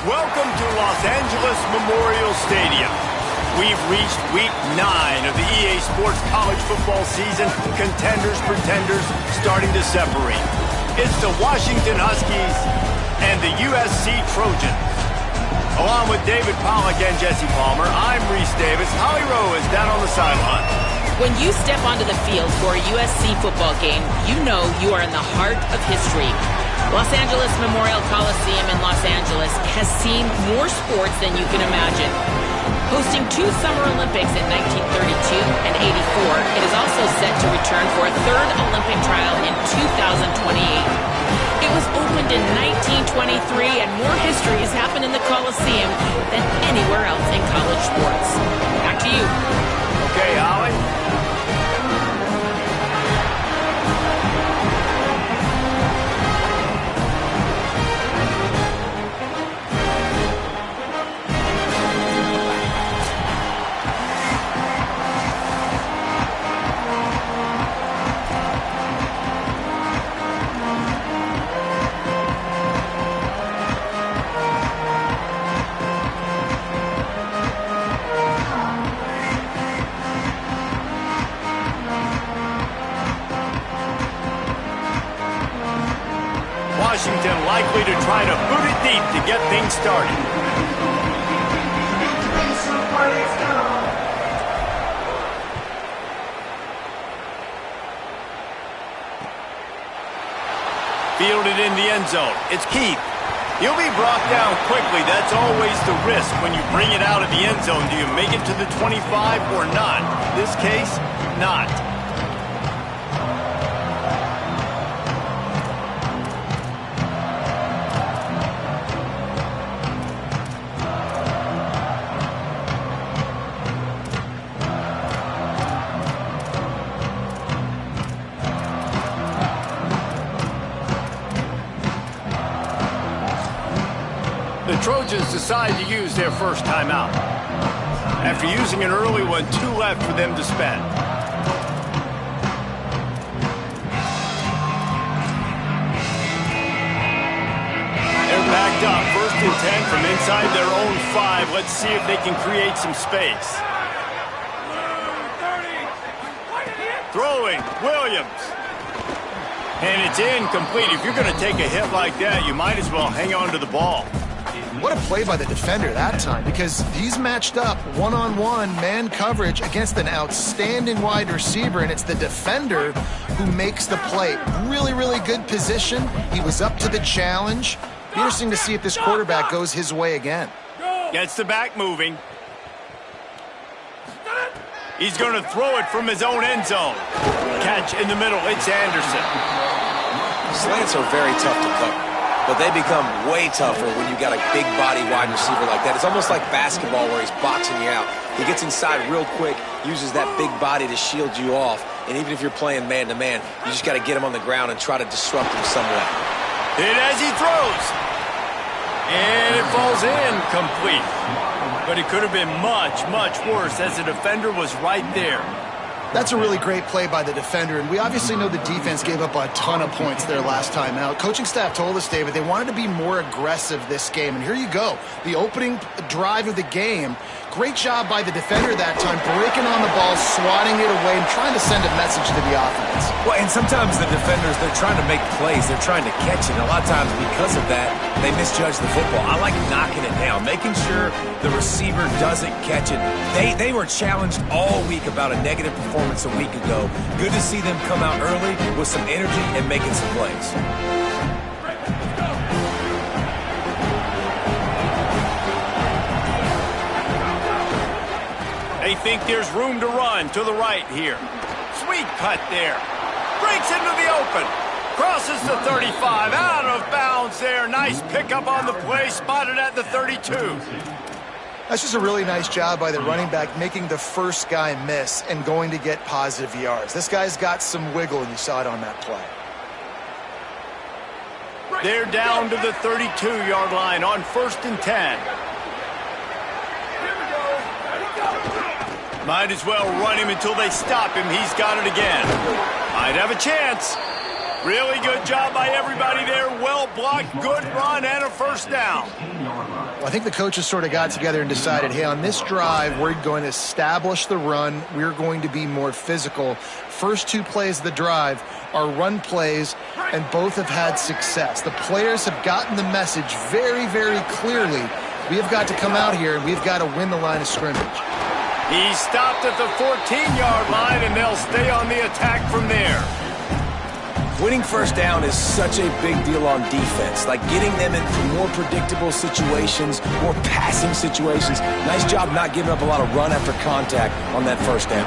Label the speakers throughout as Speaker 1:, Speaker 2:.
Speaker 1: Welcome to Los Angeles Memorial Stadium. We've reached week 9 of the EA Sports college football season. Contenders, pretenders, starting to separate. It's the Washington Huskies and the USC Trojans. Along with David Pollack and Jesse Palmer, I'm Reese Davis. Holly Rowe is down on the sideline.
Speaker 2: When you step onto the field for a USC football game, you know you are in the heart of history. Los Angeles Memorial Coliseum in Los Angeles has seen more sports than you can imagine. Hosting 2 Summer Olympics in 1932 and 84, it is also set to return for a 3rd Olympic trial in 2028. It was opened in 1923, and more history has happened in the Coliseum than anywhere else in college sports. Back to you.
Speaker 1: Okay, Holly. Washington likely to try to boot it deep to get things started. Fielded in the end zone. It's Keith. He'll be brought down quickly. That's always the risk when you bring it out of the end zone. Do you make it to the 25 or not? In this case, not. The Trojans decide to use their first timeout. After using an early one, 2 left for them to spend. They're backed up. 1st and 10 from inside their own 5. Let's see if they can create some space. Throwing, Williams. And it's incomplete. If you're going to take a hit like that, you might as well hang on to the ball.
Speaker 3: What a play by the defender that time, because he's matched up one-on-one man coverage against an outstanding wide receiver, and it's the defender who makes the play. Really, really good position. He was up to the challenge. Be interesting to see if this quarterback goes his way again.
Speaker 1: Gets the back moving. He's going to throw it from his own end zone. Catch in the middle. It's Anderson.
Speaker 4: Slants are very tough to cover, but they become way tougher when you got a big body wide receiver like that. It's almost like basketball where he's boxing you out. He gets inside real quick, uses that big body to shield you off, and even if you're playing man-to-man, you just got to get him on the ground and try to disrupt him somewhat.
Speaker 1: Hit as he throws. And it falls in complete. But it could have been much, much worse as the defender was right there.
Speaker 3: That's a really great play by the defender, and we obviously know the defense gave up a ton of points there last time out. Coaching staff told us, David, they wanted to be more aggressive this game, and here you go. The opening drive of the game, great job by the defender that time, breaking on the ball, swatting it away, and trying to send a message to the offense.
Speaker 5: Well, and sometimes the defenders, they're trying to make plays. They're trying to catch it. And a lot of times because of that, they misjudge the football. I like knocking it down, making sure the receiver doesn't catch it. They were challenged all week about a negative performance a week ago. Good to see them come out early with some energy and making some plays.
Speaker 1: They think there's room to run to the right here. Sweet cut there. Breaks into the open. Crosses the 35. Out of bounds there. Nice pickup on the play. Spotted at the 32.
Speaker 3: That's just a really nice job by the running back, making the first guy miss and going to get positive yards. This guy's got some wiggle, and you saw it on that play.
Speaker 1: They're down to the 32-yard line on 1st and 10. Might as well run him until they stop him. He's got it again. Might have a chance. Really good job by everybody there. Well blocked, good run, and a first down.
Speaker 3: Well, I think the coaches sort of got together and decided, hey, on this drive, we're going to establish the run. We're going to be more physical. First two plays of the drive are run plays, and both have had success. The players have gotten the message very, very clearly. We have got to come out here, and we've got to win the line of scrimmage.
Speaker 1: He stopped at the 14-yard line, and they'll stay on the attack from there.
Speaker 5: Winning first down is such a big deal on defense, like getting them into more predictable situations, more passing situations. Nice job not giving up a lot of run after contact on that first down.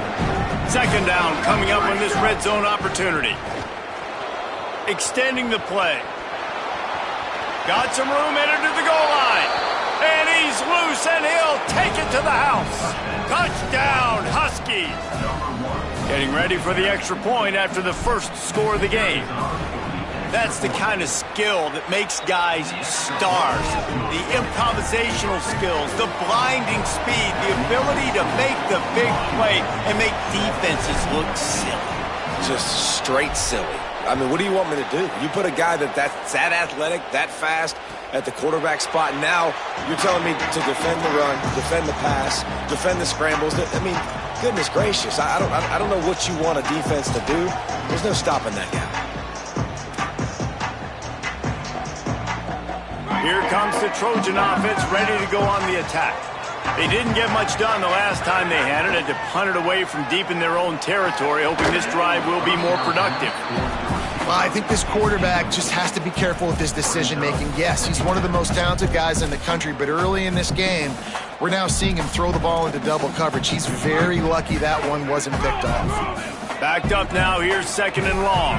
Speaker 1: Second down coming up on this red zone opportunity. Extending the play. Got some room, entered to the goal line. And he's loose, and he'll take it to the house. Touchdown, Huskies. Getting ready for the extra point after the first score of the game. That's the kind of skill that makes guys stars. The improvisational skills, the blinding speed, the ability to make the big play and make defenses look silly.
Speaker 4: Just straight silly. I mean, what do you want me to do? You put a guy that's that athletic, that fast at the quarterback spot, and now you're telling me to defend the run, defend the pass, defend the scrambles. I mean, goodness gracious, I don't know what you want a defense to do. There's no stopping that guy.
Speaker 1: Here comes the Trojan offense ready to go on the attack. They didn't get much done the last time they had it. Had to punt it away from deep in their own territory, hoping this drive will be more productive.
Speaker 3: Well, I think this quarterback just has to be careful with his decision-making. Yes, he's one of the most talented guys in the country, but early in this game, we're now seeing him throw the ball into double coverage. He's very lucky that one wasn't picked off.
Speaker 1: Backed up now. Here's second and long.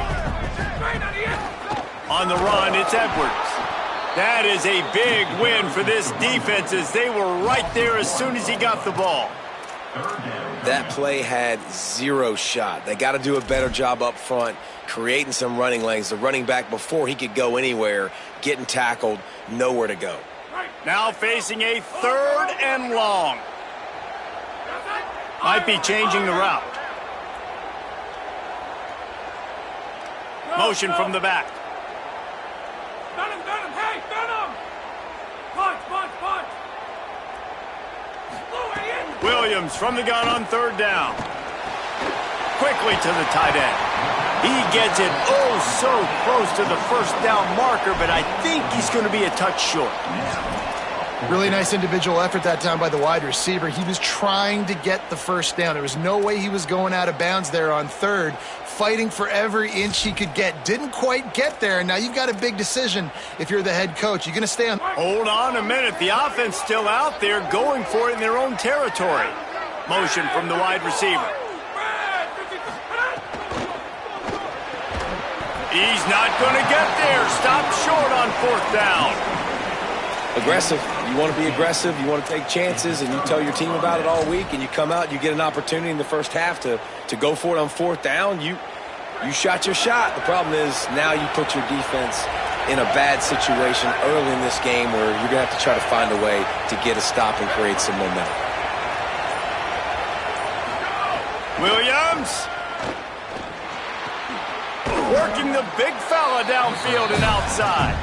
Speaker 1: On the run, it's Edwards. That is a big win for this defense as they were right there as soon as he got the ball.
Speaker 4: That play had zero shot. They got to do a better job up front, creating some running lanes. The running back, before he could go anywhere, getting tackled, nowhere to go.
Speaker 1: Now facing a third and long. Might be changing the route. Motion from the back. Williams from the gun on third down. Quickly to the tight end. He gets it oh so close to the first down marker, but I think he's going to be a touch short.
Speaker 3: Really nice individual effort that time by the wide receiver. He was trying to get the first down. There was no way he was going out of bounds there on third, fighting for every inch he could get. Didn't quite get there. Now you've got a big decision if you're the head coach. You're going to stay on.
Speaker 1: Hold on a minute. The offense still out there going for it in their own territory. Motion from the wide receiver. He's not going to get there. Stopped short on fourth down.
Speaker 4: Aggressive. You want to be aggressive. You want to take chances, and you tell your team about it all week, and you come out and you get an opportunity in the first half to go for it on fourth down. You shot your shot. The problem is now you put your defense in a bad situation early in this game where you're going to have to try to find a way to get a stop and create some momentum.
Speaker 1: Williams. Working the big fella downfield and outside.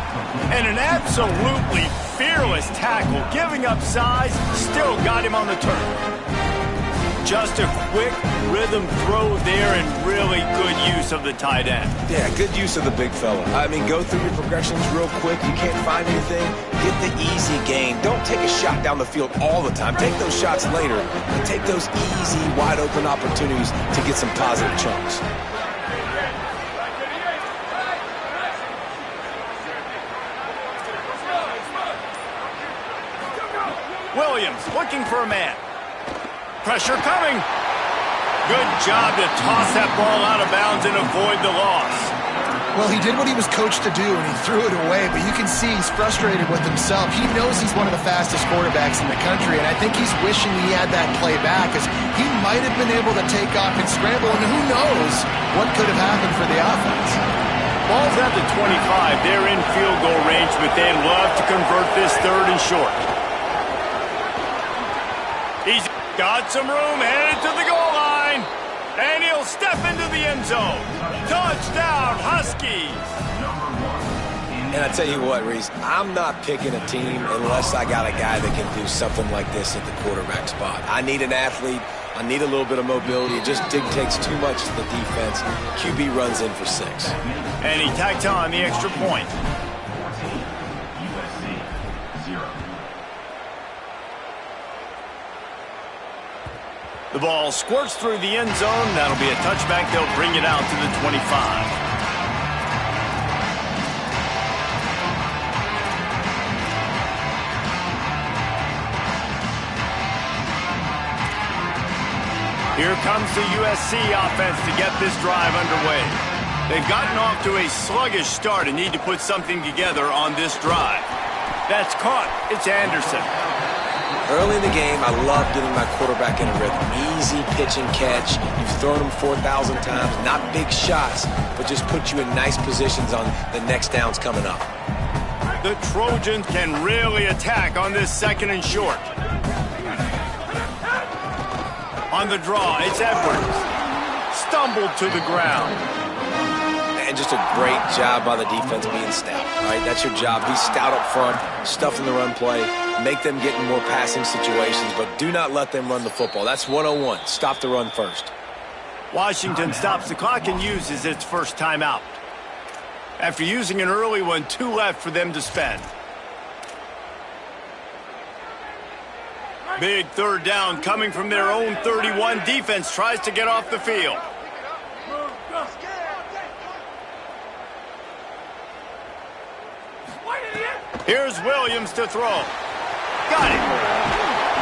Speaker 1: And an absolutely fearless tackle, giving up size, still got him on the turf. Just a quick rhythm throw there and really good use of the tight end.
Speaker 4: Yeah, good use of the big fella. I mean, go through your progressions real quick. You can't find anything. Get the easy gain. Don't take a shot down the field all the time. Take those shots later, but take those easy, wide-open opportunities to get some positive chunks.
Speaker 1: Williams looking for a man. Pressure coming. Good job to toss that ball out of bounds and avoid the loss.
Speaker 3: Well, he did what he was coached to do, and he threw it away, but you can see he's frustrated with himself. He knows he's one of the fastest quarterbacks in the country, and I think he's wishing he had that play back, as he might have been able to take off and scramble, and who knows what could have happened for the offense.
Speaker 1: Ball's at the 25. They're in field goal range, but they'd love to convert this third and short. He's got some room, headed to the goal line. And he'll step into the end zone. Touchdown, Huskies.
Speaker 4: And I tell you what, Reese, I'm not picking a team unless I got a guy that can do something like this at the quarterback spot. I need an athlete. I need a little bit of mobility. It just dictates too much to the defense. QB runs in for 6.
Speaker 1: And he tacks on the extra point. The ball squirts through the end zone. That'll be a touchback. They'll bring it out to the 25. Here comes the USC offense to get this drive underway. They've gotten off to a sluggish start and need to put something together on this drive. That's caught. It's Anderson.
Speaker 4: Early in the game, I love getting my quarterback in a rhythm. Easy pitch and catch. You've thrown him 4,000 times. Not big shots, but just put you in nice positions on the next downs coming up.
Speaker 1: The Trojans can really attack on this 2nd and short. On the draw, it's Edwards. Stumbled to the ground.
Speaker 4: And just a great job by the defense being stout. All right, that's your job. Be stout up front, stuff in the run play, make them get in more passing situations, but do not let them run the football. That's 101. Stop the run first.
Speaker 1: Washington stops the clock and uses its first timeout. After using an early one, 2 left for them to spend. Big 3rd down coming from their own 31. Defense tries to get off the field. Here's Williams to throw. Got it.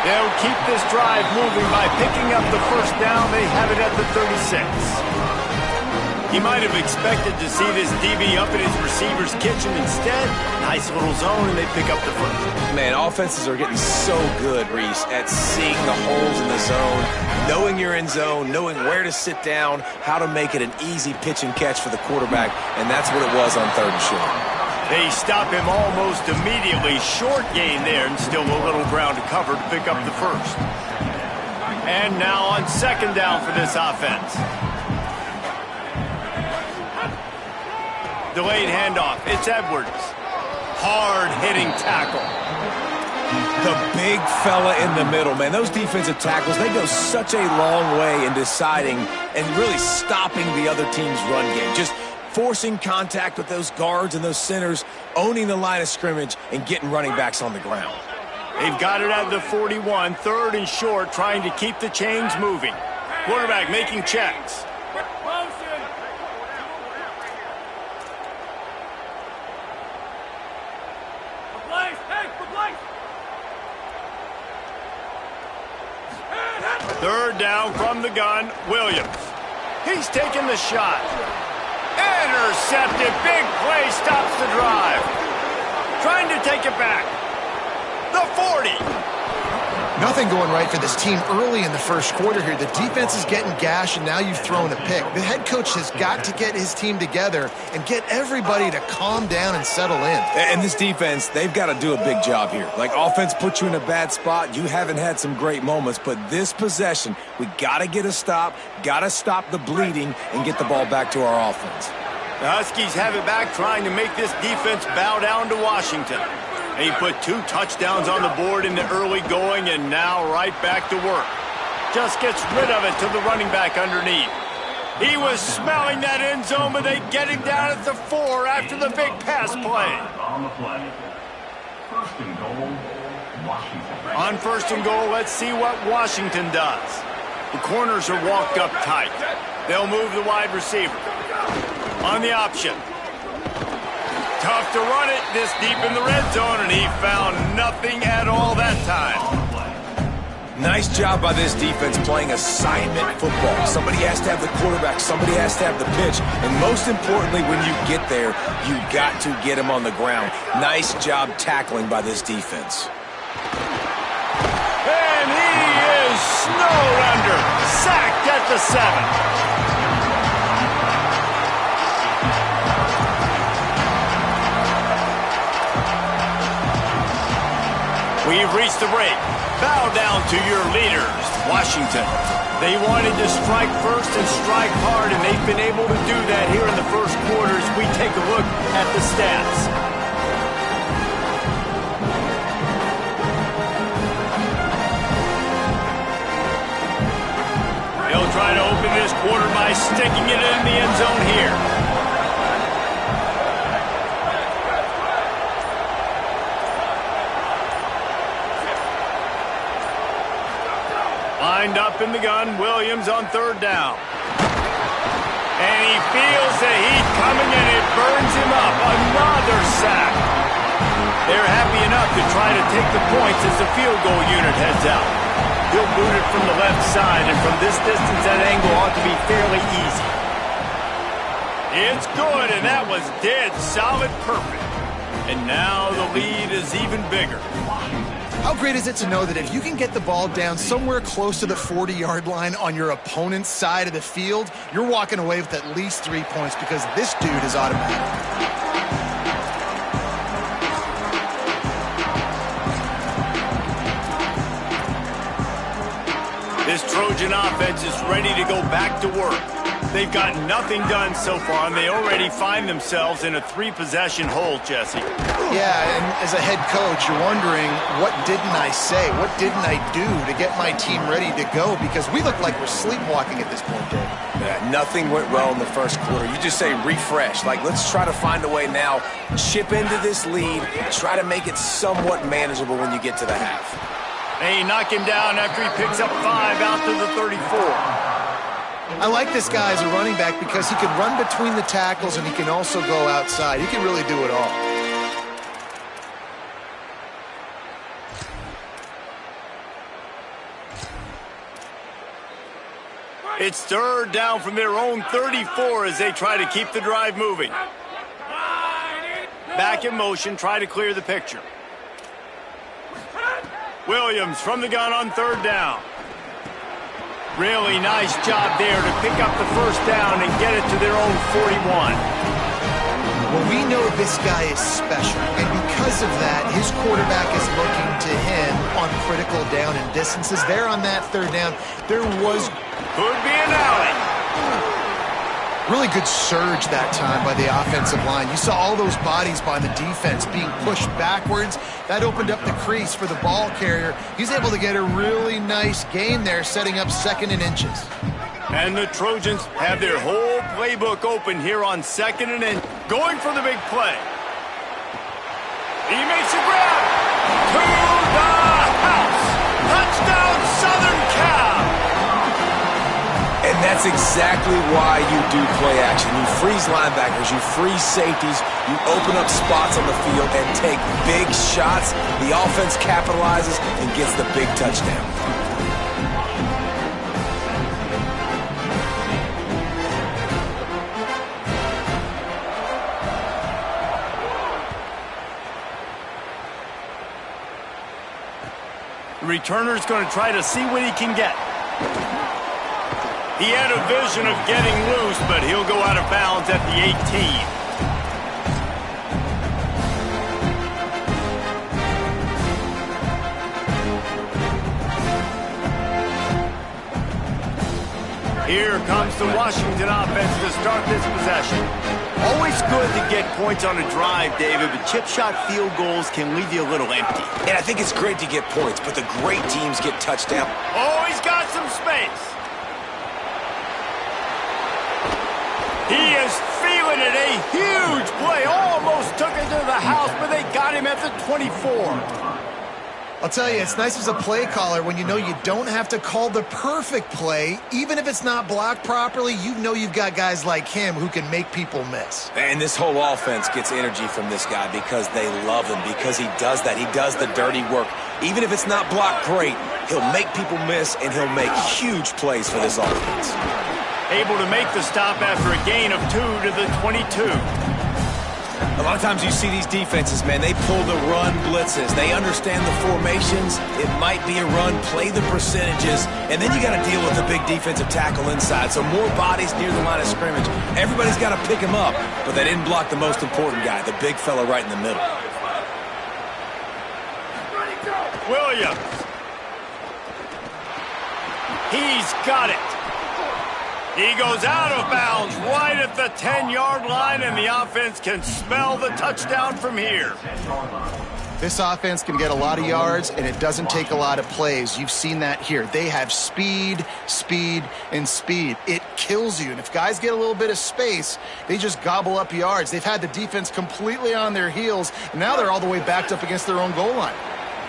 Speaker 1: They'll keep this drive moving by picking up the 1st down. They have it at the 36. He might have expected to see this DB up in his receiver's kitchen. Instead, nice little zone, and they pick up the 1st.
Speaker 4: Man, offenses are getting so good, Reese, at seeing the holes in the zone, knowing you're in zone, knowing where to sit down, how to make it an easy pitch and catch for the quarterback, and that's what it was on 3rd and short.
Speaker 1: They stop him almost immediately. Short gain there, and still a little ground to cover to pick up the 1st. And now on 2nd down for this offense. Delayed handoff. It's Edwards. Hard-hitting tackle.
Speaker 5: The big fella in the middle, man. Those defensive tackles, they go such a long way in deciding and really stopping the other team's run game. Just forcing contact with those guards and those centers, owning the line of scrimmage, and getting running backs on the ground.
Speaker 1: They've got it at the 41, 3rd and short, trying to keep the chains moving. Quarterback making checks. Third down from the gun, Williams. He's taking the shot. Intercepted. Big play stops the drive. Trying to take it back. The 40.
Speaker 3: Nothing going right for this team early in the 1st quarter here. The defense is getting gashed, and now you've thrown a pick. The head coach has got to get his team together and get everybody to calm down and settle in.
Speaker 5: And this defense, they've got to do a big job here. Like, offense put you in a bad spot. You haven't had some great moments, but this possession, we got to get a stop, got to stop the bleeding, and get the ball back to our offense.
Speaker 1: The Huskies have it back, trying to make this defense bow down to Washington. He put 2 touchdowns on the board in the early going, and now right back to work. Just gets rid of it to the running back underneath. He was smelling that end zone, but they get him down at the 4 after the big pass play. On 1st and goal, let's see what Washington does. The corners are walked up tight. They'll move the wide receiver. On the option. Tough to run it this deep in the red zone, and he found nothing at all that time.
Speaker 5: Nice job by this defense playing assignment football. Somebody has to have the quarterback, somebody has to have the pitch, and most importantly, when you get there, you got to get him on the ground. Nice job tackling by this defense.
Speaker 1: And he is snowed under, sacked at the 7. We've reached the break. Bow down to your leaders, Washington. They wanted to strike first and strike hard, and they've been able to do that here in the first quarter as we take a look at the stats. They'll try to open this quarter by sticking it in the end zone here. Lined up in the gun, Williams on third down. And he feels the heat coming, and it burns him up. Another sack. They're happy enough to try to take the points as the field goal unit heads out. He'll boot it from the left side, and from this distance, that angle ought to be fairly easy. It's good, and that was dead solid perfect. And now the lead is even bigger.
Speaker 3: How great is it to know that if you can get the ball down somewhere close to the 40-yard line on your opponent's side of the field, you're walking away with at least 3 points because this dude is automatic.
Speaker 1: This Trojan offense is ready to go back to work. They've got nothing done so far, and they already find themselves in a 3-possession hole, Jesse.
Speaker 3: Yeah, and as a head coach, you're wondering, what didn't I say? What didn't I do to get my team ready to go? Because we look like we're sleepwalking at this point, Dave.
Speaker 4: Yeah, nothing went well in the first quarter. You just say refresh. Like, let's try to find a way now, chip into this lead, try to make it somewhat manageable when you get to the half.
Speaker 1: They knock him down after he picks up 5 out to the 34.
Speaker 3: I like this guy as a running back because he can run between the tackles and he can also go outside. He can really do it all.
Speaker 1: It's third down from their own 34 as they try to keep the drive moving. Back in motion, try to clear the picture. Williams from the gun on third down. Really nice job there to pick up the first down and get it to their own 41.
Speaker 3: Well, we know this guy is special, and because of that, his quarterback is looking to him on critical down and distances. There on that third down, there was...
Speaker 1: Could be an alley.
Speaker 3: Really good surge that time by the offensive line. You saw all those bodies by the defense being pushed backwards. That opened up the crease for the ball carrier. He's able to get a really nice gain there, setting up second and inches.
Speaker 1: And the Trojans have their whole playbook open here on second and inch, going for the big play. He makes a grab. To the house. Touchdown, Southern Cal.
Speaker 4: And that's exactly why you do play action. You freeze linebackers, you freeze safeties, you open up spots on the field and take big shots. The offense capitalizes and gets the big touchdown.
Speaker 1: The returner's going to try to see what he can get. He had a vision of getting loose, but he'll go out of bounds at the 18. Here comes the Washington offense to start this possession. Always good to get points on a drive, David, but chip shot field goals can leave you a little empty.
Speaker 4: And I think it's great to get points, but the great teams get touchdown.
Speaker 1: Oh, he's got some space. He is feeling it. A huge play. Almost took it to the house, but they got him at the 24.
Speaker 3: I'll tell you, it's nice as a play caller when you know you don't have to call the perfect play. Even if it's not blocked properly, you know you've got guys like him who can make people miss.
Speaker 4: And this whole offense gets energy from this guy because they love him, because he does that. He does the dirty work. Even if it's not blocked great, he'll make people miss, and he'll make huge plays for this offense.
Speaker 1: Able to make the stop after a gain of 2 to the 22.
Speaker 5: A lot of times you see these defenses, man, they pull the run blitzes. They understand the formations. It might be a run, play the percentages, and then you got to deal with the big defensive tackle inside. So more bodies near the line of scrimmage. Everybody's got to pick him up, but they didn't block the most important guy, the big fella right in the middle.
Speaker 1: Williams. He's got it. He goes out of bounds right at the 10-yard line, and the offense can smell the touchdown from here.
Speaker 3: This offense can get a lot of yards, and it doesn't take a lot of plays. You've seen that here. They have speed, speed, and speed. It kills you. And if guys get a little bit of space, they just gobble up yards. They've had the defense completely on their heels, and now they're all the way backed up against their own goal line.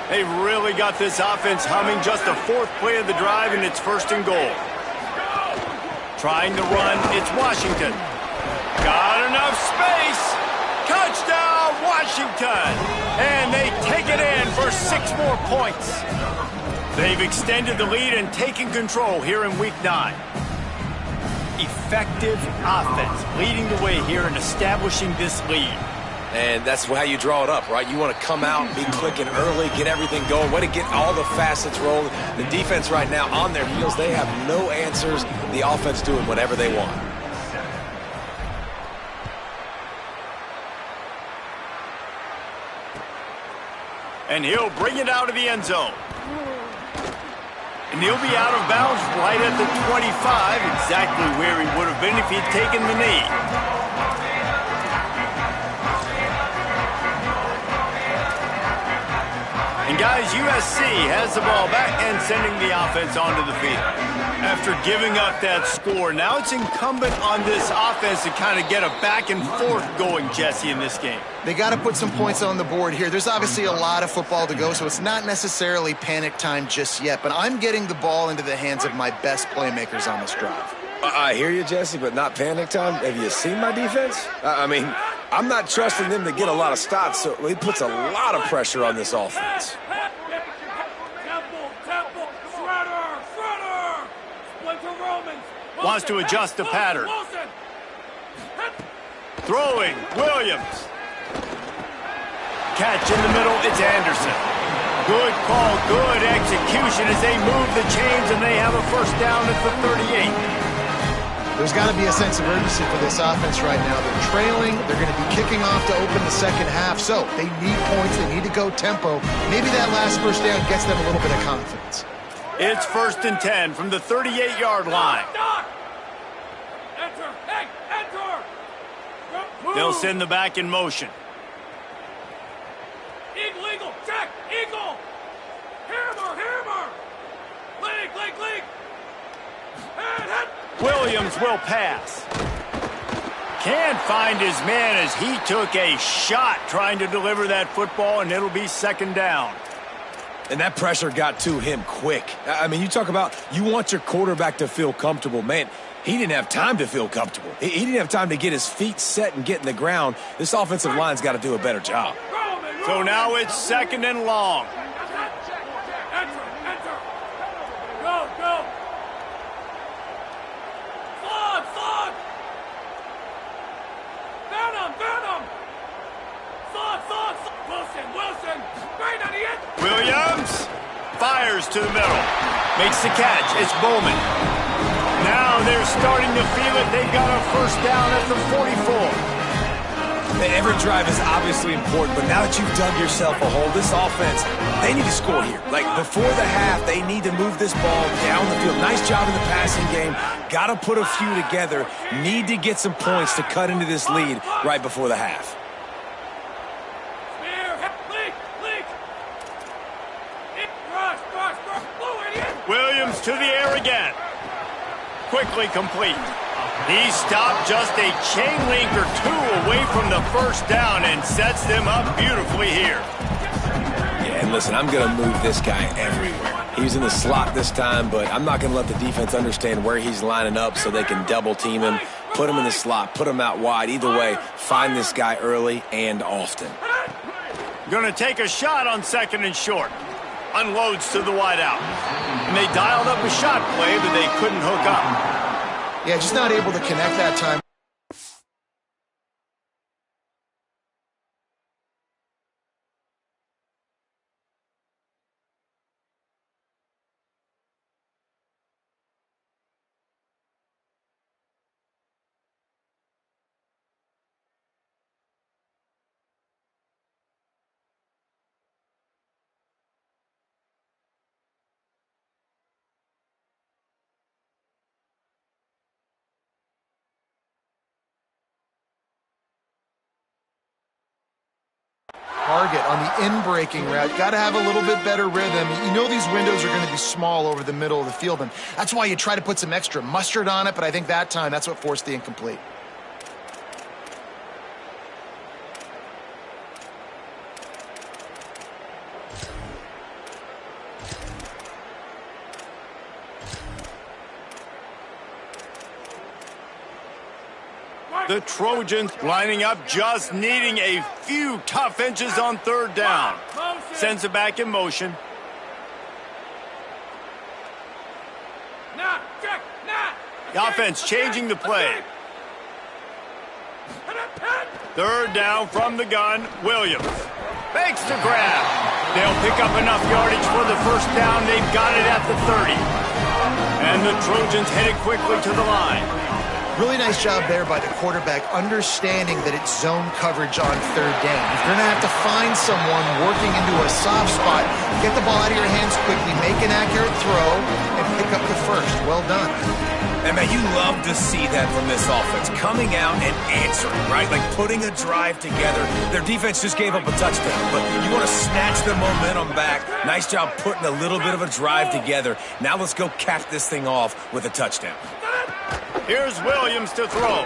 Speaker 1: They've really got this offense humming. Just the fourth play of the drive, and it's 1st and goal. Trying to run, it's Washington. Got enough space. Touchdown, Washington! And they take it in for 6 more points. They've extended the lead and taken control here in Week 9. Effective offense leading the way here and establishing this lead.
Speaker 4: And that's how you draw it up, right? You want to come out and be clicking early, get everything going, way to get all the facets rolling. The defense right now on their heels, they have no answers. The offense doing whatever they want.
Speaker 1: And he'll bring it out of the end zone. And he'll be out of bounds right at the 25, exactly where he would have been if he'd taken the knee. And guys, USC has the ball back and sending the offense onto the field. After giving up that score, now it's incumbent on this offense to kind of get a back and forth going, Jesse, in this game.
Speaker 3: They got to put some points on the board here. There's obviously a lot of football to go, so it's not necessarily panic time just yet, but I'm getting the ball into the hands of my best playmakers on this drive.
Speaker 4: I hear you, Jesse, but not panic time. Have you seen my defense? I mean, I'm not trusting them to get a lot of stops, so he puts a lot of pressure on this offense.
Speaker 1: Wants to adjust the pattern. Throwing, Williams. Catch in the middle, it's Anderson. Good call, good execution as they move the chains and they have a 1st down at the 38.
Speaker 3: There's got to be a sense of urgency for this offense right now. They're trailing. They're going to be kicking off to open the 2nd half. So they need points. They need to go tempo. Maybe that last 1st down gets them a little bit of confidence.
Speaker 1: It's 1st and 10 from the 38-yard line. They'll send the back in motion.
Speaker 6: Eagle, check, Eagle. Hammer. League. Head.
Speaker 1: Williams will pass. Can't find his man as he took a shot trying to deliver that football, and it'll be 2nd down.
Speaker 5: And that pressure got to him quick. I mean, you talk about you want your quarterback to feel comfortable. Man, he didn't have time to feel comfortable. He didn't have time to get his feet set and get in the ground. This offensive line's got to do a better job.
Speaker 1: So now it's 2nd and long.
Speaker 6: Enter. Go. Slot. Venom. Slot. Wilson. Right on the end.
Speaker 1: Williams fires to the middle. Makes the catch. It's Bowman. Now they're starting to feel it. They've got a 1st down at the 44.
Speaker 5: Every drive is obviously important, but now that you've dug yourself a hole, this offense, they need to score here. Like, before the half, they need to move this ball down the field. Nice job in the passing game. Got to put a few together. Need to get some points to cut into this lead right before the half.
Speaker 1: Williams to the air again. Quickly complete. He stopped just a chain link or 2 away from the 1st down and sets them up beautifully here.
Speaker 5: Yeah, and listen, I'm going to move this guy everywhere. He's in the slot this time, but I'm not going to let the defense understand where he's lining up so they can double team him, put him in the slot, put him out wide. Either way, find this guy early and often.
Speaker 1: Going to take a shot on 2nd and short. Unloads to the wide out. And they dialed up a shot play, but they couldn't hook up.
Speaker 3: Yeah, just not able to connect that time. target on the in-breaking route. Got to have a little bit better rhythm. You know these windows are going to be small over the middle of the field, and that's why you try to put some extra mustard on it, but I think that time that's what forced the incomplete.
Speaker 1: The Trojans lining up, just needing a few tough inches on third down. Sends it back in motion. The offense changing the play. Third down from the gun, Williams. Makes the grab. They'll pick up enough yardage for the first down. They've got it at the 30. And the Trojans headed quickly to the line.
Speaker 3: Really nice job there by the quarterback, understanding that it's zone coverage on third down. If you're going to have to find someone working into a soft spot, get the ball out of your hands quickly, make an accurate throw, and pick up the first. Well done.
Speaker 5: And, man, you love to see that from this offense, coming out and answering, right? Like putting a drive together. Their defense just gave up a touchdown, but you want to snatch the momentum back. Nice job putting a little bit of a drive together. Now let's go cap this thing off with a touchdown.
Speaker 1: Here's Williams to throw.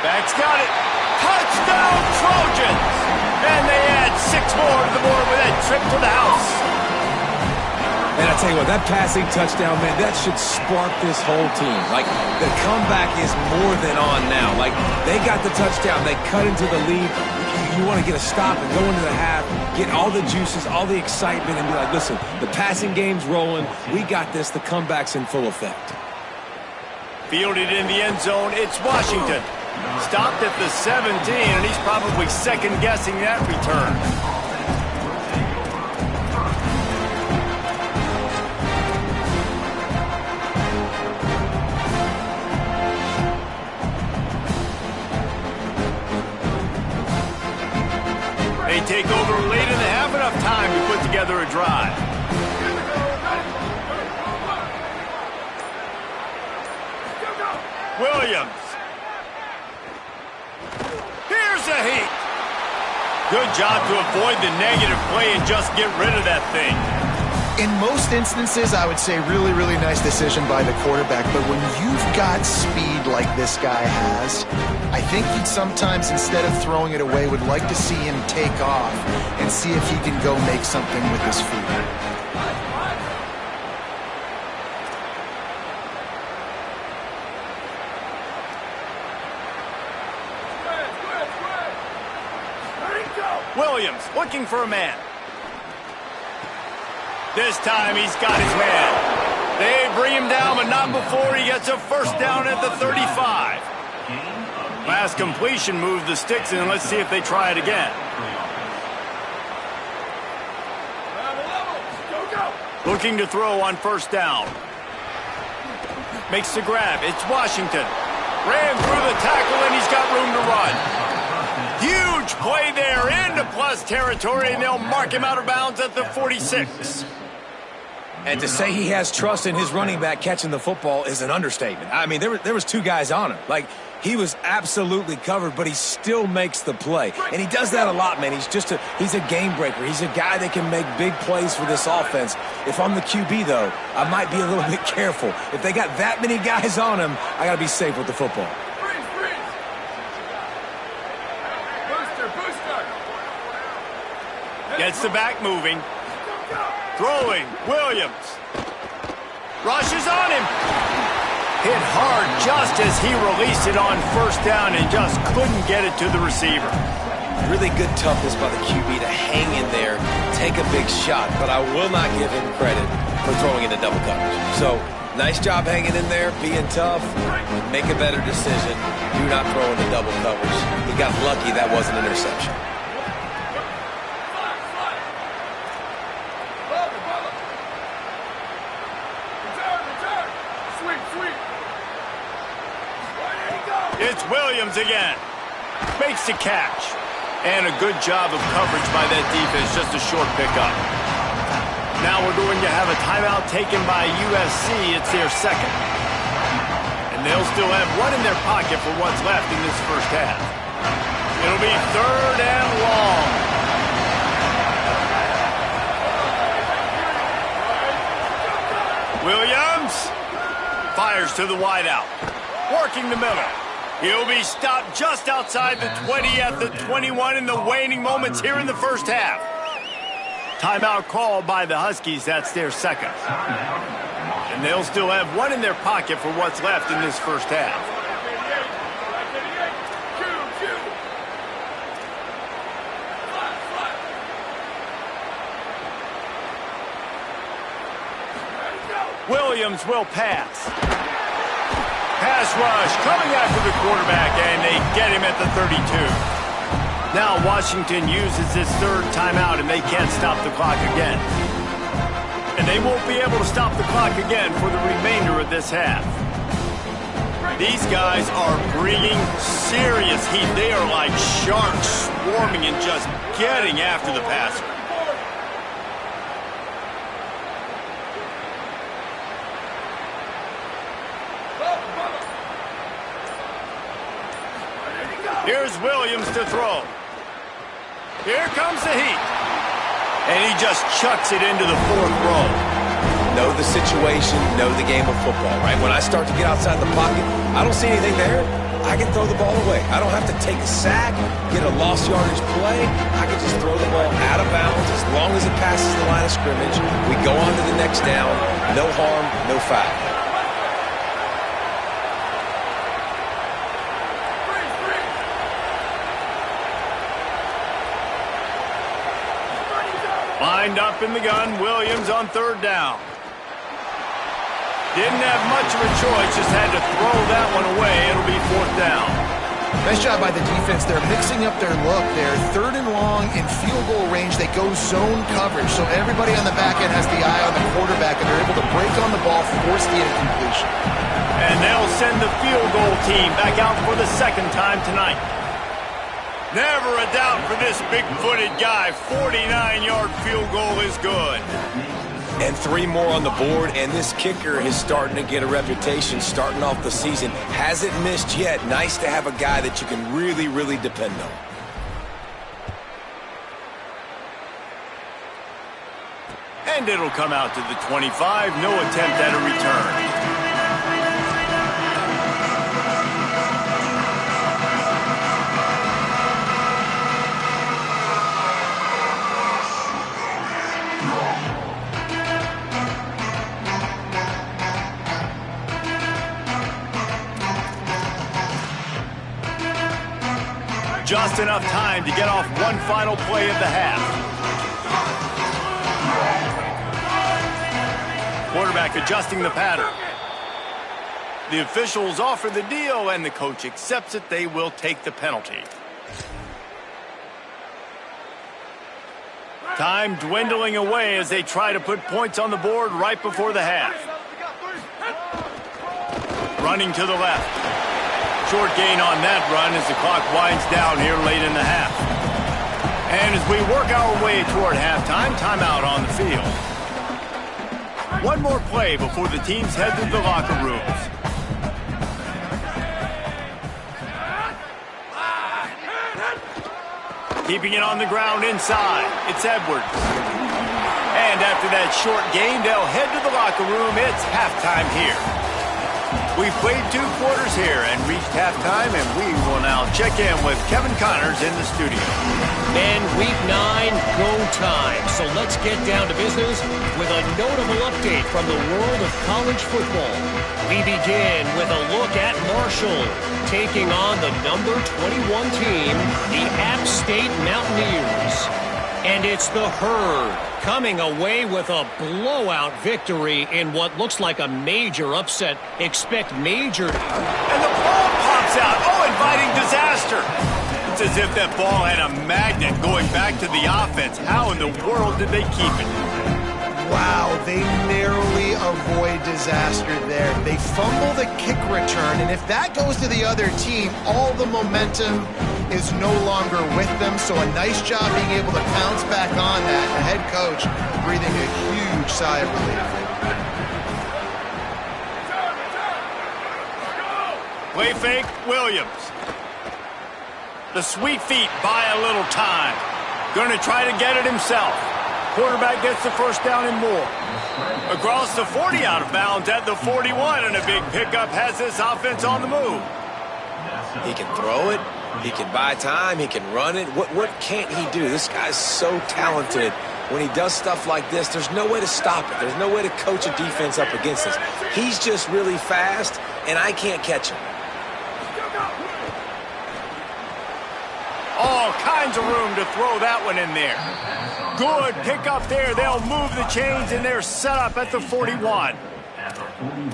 Speaker 1: Back's got it. Touchdown, Trojans! And they add 6 more to the board with that trip to the house.
Speaker 5: And I tell you what, that passing touchdown, man, that should spark this whole team. Like, the comeback is more than on now. Like, they got the touchdown. They cut into the lead. You want to get a stop and go into the half, get all the juices, all the excitement, and be like, listen, the passing game's rolling. We got this. The comeback's in full effect.
Speaker 1: Fielded in the end zone, it's Washington. Stopped at the 17, and he's probably second-guessing that return. They take over late in the half, enough time to put together a drive. Williams. Here's a heat. Good job to avoid the negative play and just get rid of that thing.
Speaker 3: In most instances, I would say really, really nice decision by the quarterback. But when you've got speed like this guy has, I think you'd sometimes, instead of throwing it away, would like to see him take off and see if he can go make something with his feet.
Speaker 1: Williams looking for a man. This time he's got his man. They bring him down, but not before he gets a first down at the 35. Last completion moved the sticks in. Let's see if they try it again. Looking to throw on first down. Makes the grab. It's Washington. Ran through the tackle, and he's got room to run. Huge play there into plus territory, and they'll mark him out of bounds at the 46.
Speaker 5: And to say he has trust in his running back catching the football is an understatement. I mean, there was 2 guys on him. Like, he was absolutely covered, but he still makes the play. And he does that a lot, man. He's a game breaker. He's a guy that can make big plays for this offense. If I'm the QB, though, I might be a little bit careful. If they got that many guys on him, I got to be safe with the football.
Speaker 1: Gets the back moving. Throwing, Williams. Rushes on him. Hit hard just as he released it on first down and just couldn't get it to the receiver.
Speaker 4: Really good toughness by the QB to hang in there, take a big shot, but I will not give him credit for throwing into double coverage. So, nice job hanging in there, being tough, make a better decision, do not throw into double coverage. He got lucky that wasn't an interception.
Speaker 1: It's Williams again. Makes the catch. And a good job of coverage by that defense. Just a short pickup. Now we're going to have a timeout taken by USC. It's their second. And they'll still have one in their pocket for what's left in this first half. It'll be third and long. Fires to the wideout. Working the middle. He'll be stopped just outside the 20 at the 21 in the waning moments here in the first half. Timeout called by the Huskies. That's their second. And they'll still have one in their pocket for what's left in this first half. Williams will pass. Pass rush coming after the quarterback, and they get him at the 32. Now Washington uses his third timeout, and they can't stop the clock again. And they won't be able to stop the clock again for the remainder of this half. These guys are bringing serious heat. They are like sharks swarming and just getting after the passer. Here's Williams to throw. Here comes the heat. And he just chucks it into the fourth row.
Speaker 4: Know the situation, know the game of football, right? When I start to get outside the pocket, I don't see anything there. I can throw the ball away. I don't have to take a sack, get a lost yardage play. I can just throw the ball out of bounds as long as it passes the line of scrimmage. We go on to the next down. No harm, no foul.
Speaker 1: Lined up in the gun, Williams on third down. Didn't have much of a choice, just had to throw that one away. It'll be fourth down.
Speaker 3: Nice job by the defense. They're mixing up their look. They're third and long in field goal range. They go zone coverage, so everybody on the back end has the eye on the quarterback, and they're able to break on the ball, force the incompletion.
Speaker 1: And they'll send the field goal team back out for the second time tonight. Never a doubt for this big-footed guy. 49-yard field goal is good.
Speaker 4: And 3 more on the board, and this kicker is starting to get a reputation starting off the season. Hasn't missed yet. Nice to have a guy that you can really, really depend on.
Speaker 1: And it'll come out to the 25. No attempt at a return. Just enough time to get off one final play of the half. Quarterback adjusting the pattern. The officials offer the deal, and the coach accepts it. They will take the penalty. Time dwindling away as they try to put points on the board right before the half. Running to the left. Short gain on that run as the clock winds down here late in the half. And as we work our way toward halftime, timeout on the field. One more play before the teams head to the locker rooms. Keeping it on the ground inside. It's Edwards. And after that short gain, they'll head to the locker room. It's halftime here. We've played 2 quarters here and reached halftime, and we will now check in with Kevin Connors in the studio.
Speaker 7: And week 9, go time. So let's get down to business with a notable update from the world of college football. We begin with a look at Marshall taking on the number 21 team, the App State Mountaineers. And it's the Herd coming away with a blowout victory in what looks like a major upset. Expect major.
Speaker 1: And the ball pops out. Oh, inviting disaster. It's as if that ball had a magnet going back to the offense. How in the world did they keep it?
Speaker 3: Wow, they narrowly avoid disaster there. They fumble the kick return, and if that goes to the other team, all the momentum is no longer with them. So a nice job being able to pounce back on that. The head coach breathing a huge sigh of relief.
Speaker 1: Play fake, Williams. The sweet feet buy a little time. Going to try to get it himself. Quarterback gets the first down and more. Across the 40, out of bounds at the 41, and a big pickup has this offense on the move.
Speaker 4: He can throw it. He can buy time. He can run it. What can't he do? This guy's so talented. When he does stuff like this, there's no way to stop it. There's no way to coach a defense up against this. He's just really fast, and I can't catch him.
Speaker 1: All kinds of room to throw that one in there. Good pickup there. They'll move the chains, and they're set up at the 41.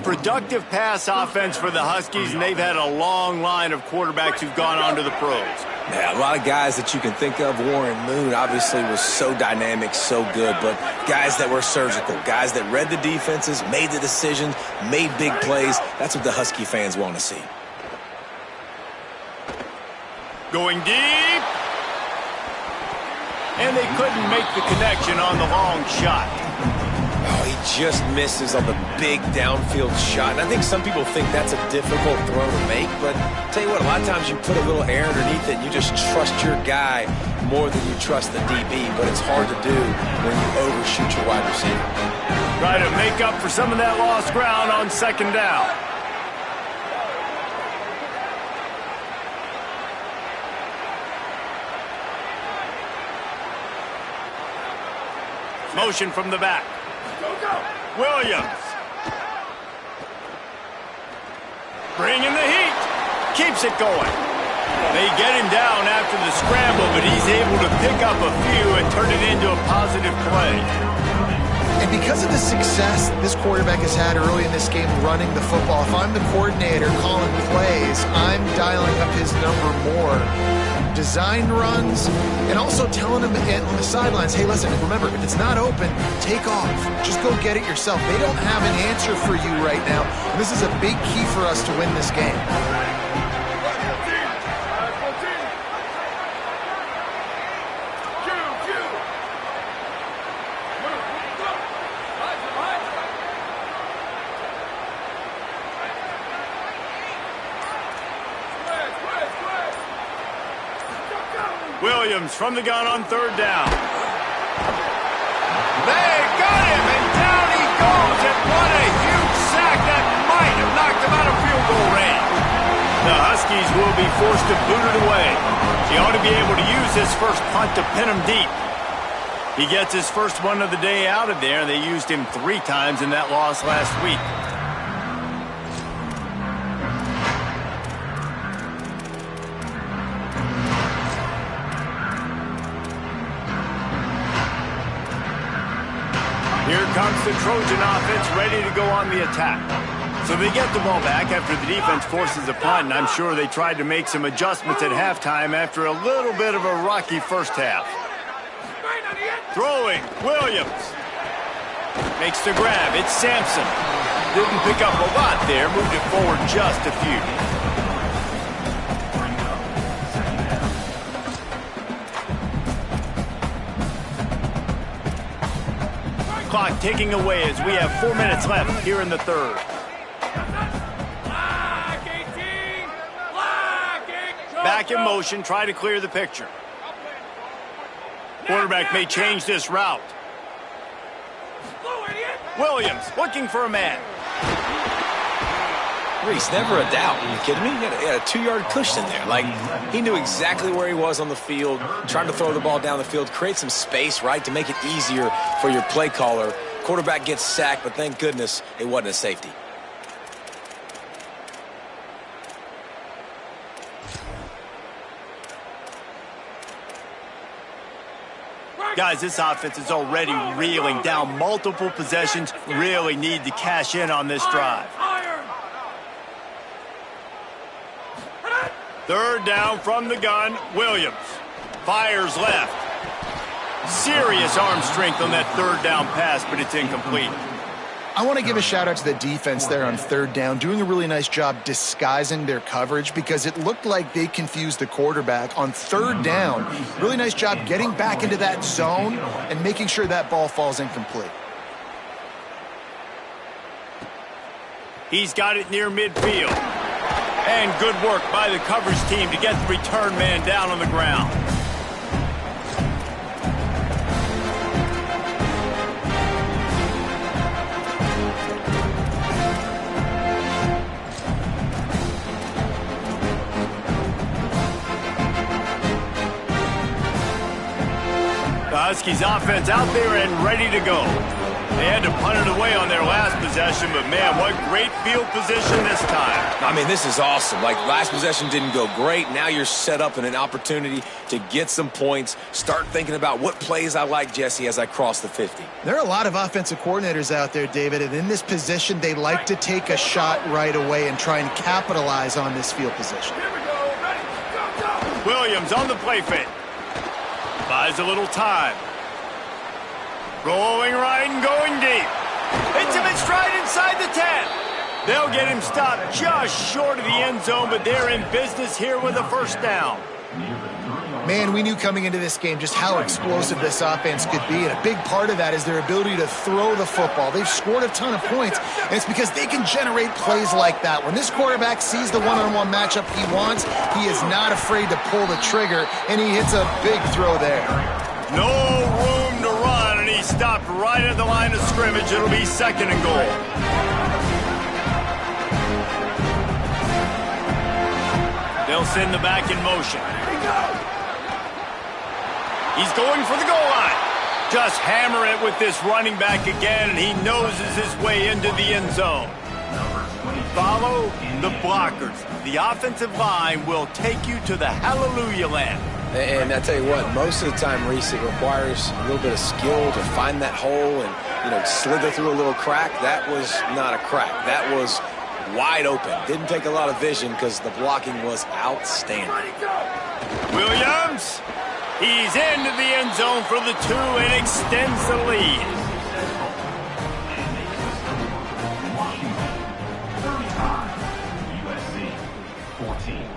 Speaker 1: Productive pass offense for the Huskies, and they've had a long line of quarterbacks who've gone on to the pros.
Speaker 4: Yeah, a lot of guys that you can think of. Warren Moon obviously was so dynamic, so good, but guys that were surgical, guys that read the defenses, made the decisions, made big plays. That's what the Husky fans want to see.
Speaker 1: Going deep. And they couldn't make the connection on the long shot.
Speaker 4: Oh, he just misses on the big downfield shot. And I think some people think that's a difficult throw to make, but tell you what, a lot of times you put a little air underneath it and you just trust your guy more than you trust the DB, but it's hard to do when you overshoot your wide receiver.
Speaker 1: Try to make up for some of that lost ground on second down. Motion from the back. Williams. Bringing the heat. Keeps it going. They get him down after the scramble, but he's able to pick up a few and turn it into a positive play.
Speaker 3: And because of the success this quarterback has had early in this game running the football, if I'm the coordinator calling plays, I'm dialing up his number more. Design runs, and also telling them on the sidelines, hey, listen, remember, if it's not open, take off. Just go get it yourself. They don't have an answer for you right now. And this is a big key for us to win this game.
Speaker 1: Williams from the gun on third down. They got him, and down he goes, and what a huge sack that might have knocked him out of field goal range. The Huskies will be forced to boot it away. He ought to be able to use his first punt to pin him deep. He gets his first one of the day out of there. They used him 3 times in that loss last week. Here comes the Trojan offense ready to go on the attack. So they get the ball back after the defense forces a punt, and I'm sure they tried to make some adjustments at halftime after a little bit of a rocky first half. Throwing, Williams. Makes the grab, it's Sampson. Didn't pick up a lot there, moved it forward just a few. Clock ticking away as we have 4 minutes left here in the third. Back in motion, try to clear the picture. Quarterback may change this route. Williams looking for a man.
Speaker 4: Reese, never a doubt. Are you kidding me? He had a 2-yard cushion there. Like, he knew exactly where he was on the field, trying to throw the ball down the field, create some space, right, to make it easier for your play caller. Quarterback gets sacked, but thank goodness it wasn't a safety.
Speaker 1: Guys, this offense is already reeling down multiple possessions. Really need to cash in on this drive. Third down from the gun, Williams. Fires left. Serious arm strength on that third down pass, but it's incomplete.
Speaker 3: I want to give a shout out to the defense there on third down, doing a really nice job disguising their coverage because it looked like they confused the quarterback on third down. Really nice job getting back into that zone and making sure that ball falls incomplete.
Speaker 1: He's got it near midfield. And good work by the coverage team to get the return man down on the ground. The Huskies offense out there and ready to go. They had to punt it away on their last possession, but man, what great field position this time.
Speaker 4: I mean, this is awesome. Like, last possession didn't go great. Now you're set up in an opportunity to get some points. Start thinking about what plays I like, Jesse, as I cross the 50.
Speaker 3: There are a lot of offensive coordinators out there, David, and in this position, they like to take a shot right away and try and capitalize on this field position.
Speaker 6: Here we go. Ready? Go, go.
Speaker 1: Williams on the play fake. Buys a little time. Rolling right and going deep. Hits him in stride inside the 10. They'll get him stopped just short of the end zone, but they're in business here with a first down.
Speaker 3: Man, we knew coming into this game just how explosive this offense could be, and a big part of that is their ability to throw the football. They've scored a ton of points, and it's because they can generate plays like that. When this quarterback sees the one-on-one matchup he wants, he is not afraid to pull the trigger, and he hits a big throw there.
Speaker 1: No room to run, and he stopped right at the line of scrimmage. It'll be second and goal. They'll send the back in motion. He's going for the goal line. Just hammer it with this running back again, and he noses his way into the end zone. Follow the blockers. The offensive line will take you to the hallelujah land.
Speaker 4: And I tell you what, most of the time, Reese, it requires a little bit of skill to find that hole and, slither through a little crack. That was not a crack. That was wide open. Didn't take a lot of vision because the blocking was outstanding.
Speaker 1: Williams, he's into the end zone for the 2 and extends the lead.
Speaker 8: USC 14.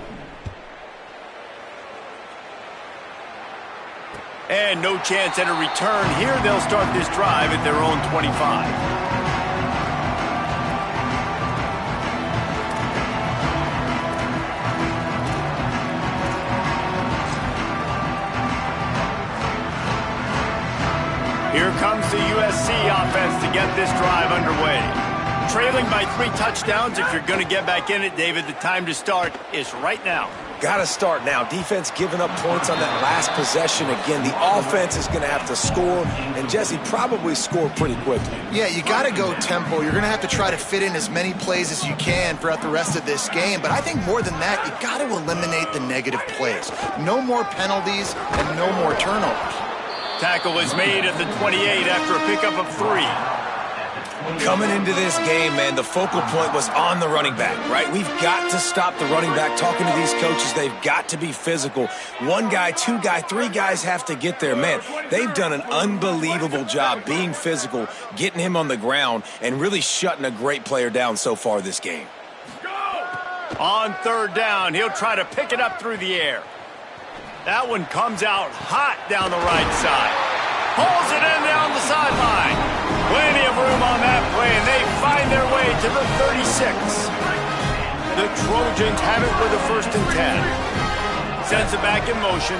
Speaker 1: And no chance at a return here. They'll start this drive at their own 25. Here comes the USC offense to get this drive underway. Trailing by 3 touchdowns. If you're going to get back in it, David, the time to start is right now.
Speaker 4: Got to start now. Defense giving up points on that last possession. Again, the offense is going to have to score, and Jesse probably score pretty quickly.
Speaker 3: Yeah, you got to go tempo. You're going to have to try to fit in as many plays as you can throughout the rest of this game. But I think more than that, you got to eliminate the negative plays. No more penalties and no more turnovers.
Speaker 1: Tackle is made at the 28 after a pickup of 3.
Speaker 4: Coming into this game, man, the focal point was on the running back, right? We've got to stop the running back. Talking to these coaches, they've got to be physical. 1 guy, 2 guy, 3 guys have to get there. Man, they've done an unbelievable job being physical, getting him on the ground, and really shutting a great player down so far this game.
Speaker 1: On 3rd down, he'll try to pick it up through the air. That one comes out hot down the right side. Pulls it in down the sideline. Plenty of room on that play, and they find their way to the 36. The Trojans have it with a 1st and 10. Sends it back in motion.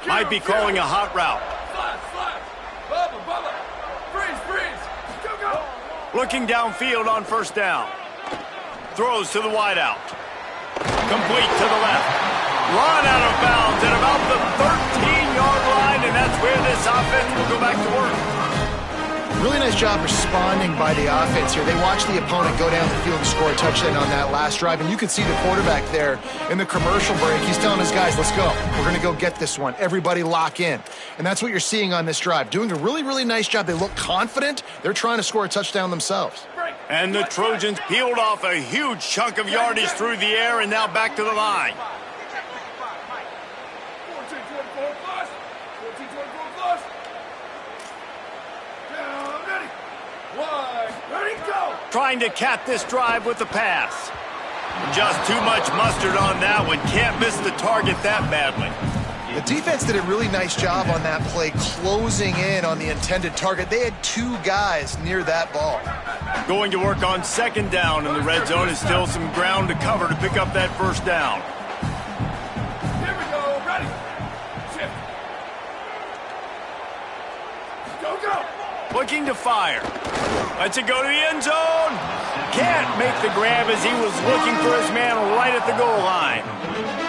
Speaker 1: Might be calling a hot route.
Speaker 6: Bubba. Freeze. Go.
Speaker 1: Looking downfield on 1st down. Throws to the wideout. Complete to the left. Run out of bounds at about the 13-yard line, and that's where this offense will go back to work.
Speaker 3: Really nice job responding by the offense here. They watched the opponent go down the field and score a touchdown on that last drive, and you can see the quarterback there in the commercial break. He's telling his guys, let's go. We're going to go get this one. Everybody lock in. And that's what you're seeing on this drive. Doing a really, really nice job. They look confident. They're trying to score a touchdown themselves.
Speaker 1: And the Trojans peeled off a huge chunk of yardage through the air and now back to the line.
Speaker 6: 14-24 plus. 14-24 plus. Down, ready. Wide, ready, go.
Speaker 1: Trying to cap this drive with the pass. Just too much mustard on that one. Can't miss the target that badly.
Speaker 3: The defense did a really nice job on that play, closing in on the intended target. They had 2 guys near that ball.
Speaker 1: Going to work on 2nd down in the red zone. Is still some ground to cover to pick up that 1st down.
Speaker 6: Here we go, ready. Shift. Go.
Speaker 1: Looking to fire. Lets it go to the end zone. Can't make the grab as he was looking for his man right at the goal line.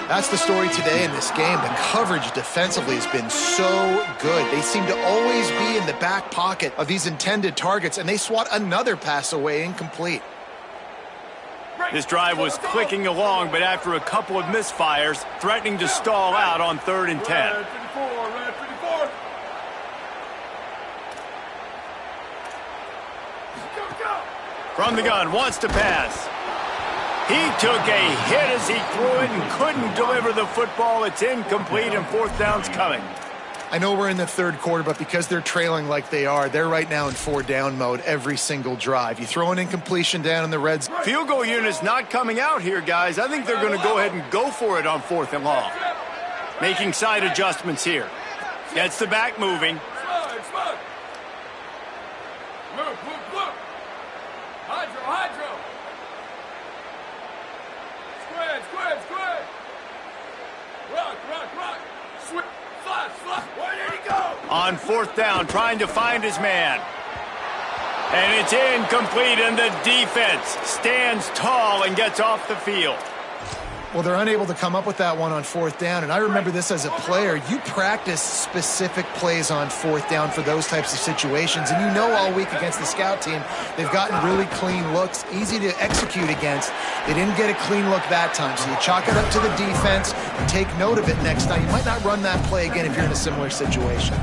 Speaker 3: That's the story today in this game. The coverage defensively has been so good. They seem to always be in the back pocket of these intended targets, and they swat another pass away incomplete.
Speaker 1: This drive was clicking along, but after a couple of misfires, threatening to stall out on 3rd and 10.
Speaker 6: Red 54, red 54. Go.
Speaker 1: From the gun, wants to pass. He took a hit as he threw it and couldn't deliver the football. It's incomplete, and 4th down's coming.
Speaker 3: I know we're in the 3rd quarter, but because they're trailing like they are, they're right now in 4-down mode every single drive. You throw an incompletion down in the red zone.
Speaker 1: Field goal unit's not coming out here, guys. I think they're going to go ahead and go for it on 4th and long. Making side adjustments here. Gets the back moving.
Speaker 6: Slide. Move. Hydro. Squid. Rock. Sweep. Flash. Where did he go?
Speaker 1: On 4th down, trying to find his man. And it's incomplete, and the defense stands tall and gets off the field.
Speaker 3: Well, they're unable to come up with that one on 4th down, and I remember this as a player. You practice specific plays on 4th down for those types of situations, and you know all week against the scout team, they've gotten really clean looks, easy to execute against. They didn't get a clean look that time, so you chalk it up to the defense and take note of it next time. You might not run that play again if you're in a similar situation.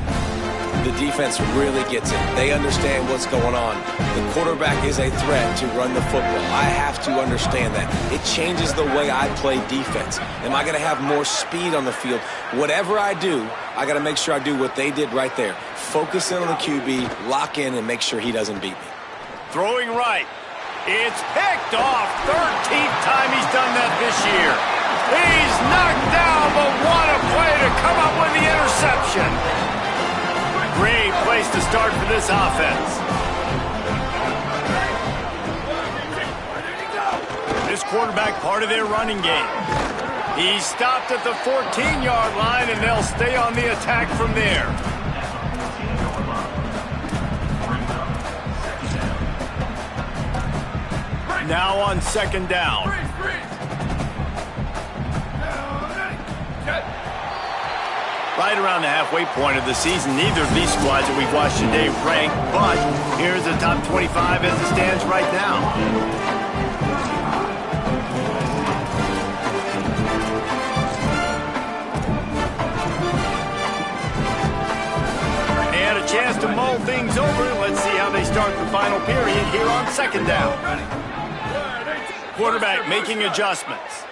Speaker 4: The defense really gets it. They understand what's going on. The quarterback is a threat to run the football. I have to understand that. It changes the way I play defense. Am I going to have more speed on the field? Whatever I do, I got to make sure I do what they did right there. Focus in on the QB, lock in, and make sure he doesn't beat me.
Speaker 1: Throwing right. It's picked off. 13th time he's done that this year. He's knocked down, but what a play to come up with the interception. Great place to start for this offense. This quarterback part of their running game. He stopped at the 14-yard line, and they'll stay on the attack from there. Now on 2nd down. Right around the halfway point of the season, neither of these squads that we've watched today rank, but here's the top 25 as it stands right now. And a chance to mull things over. Let's see how they start the final period here on 2nd down. Quarterback making adjustments.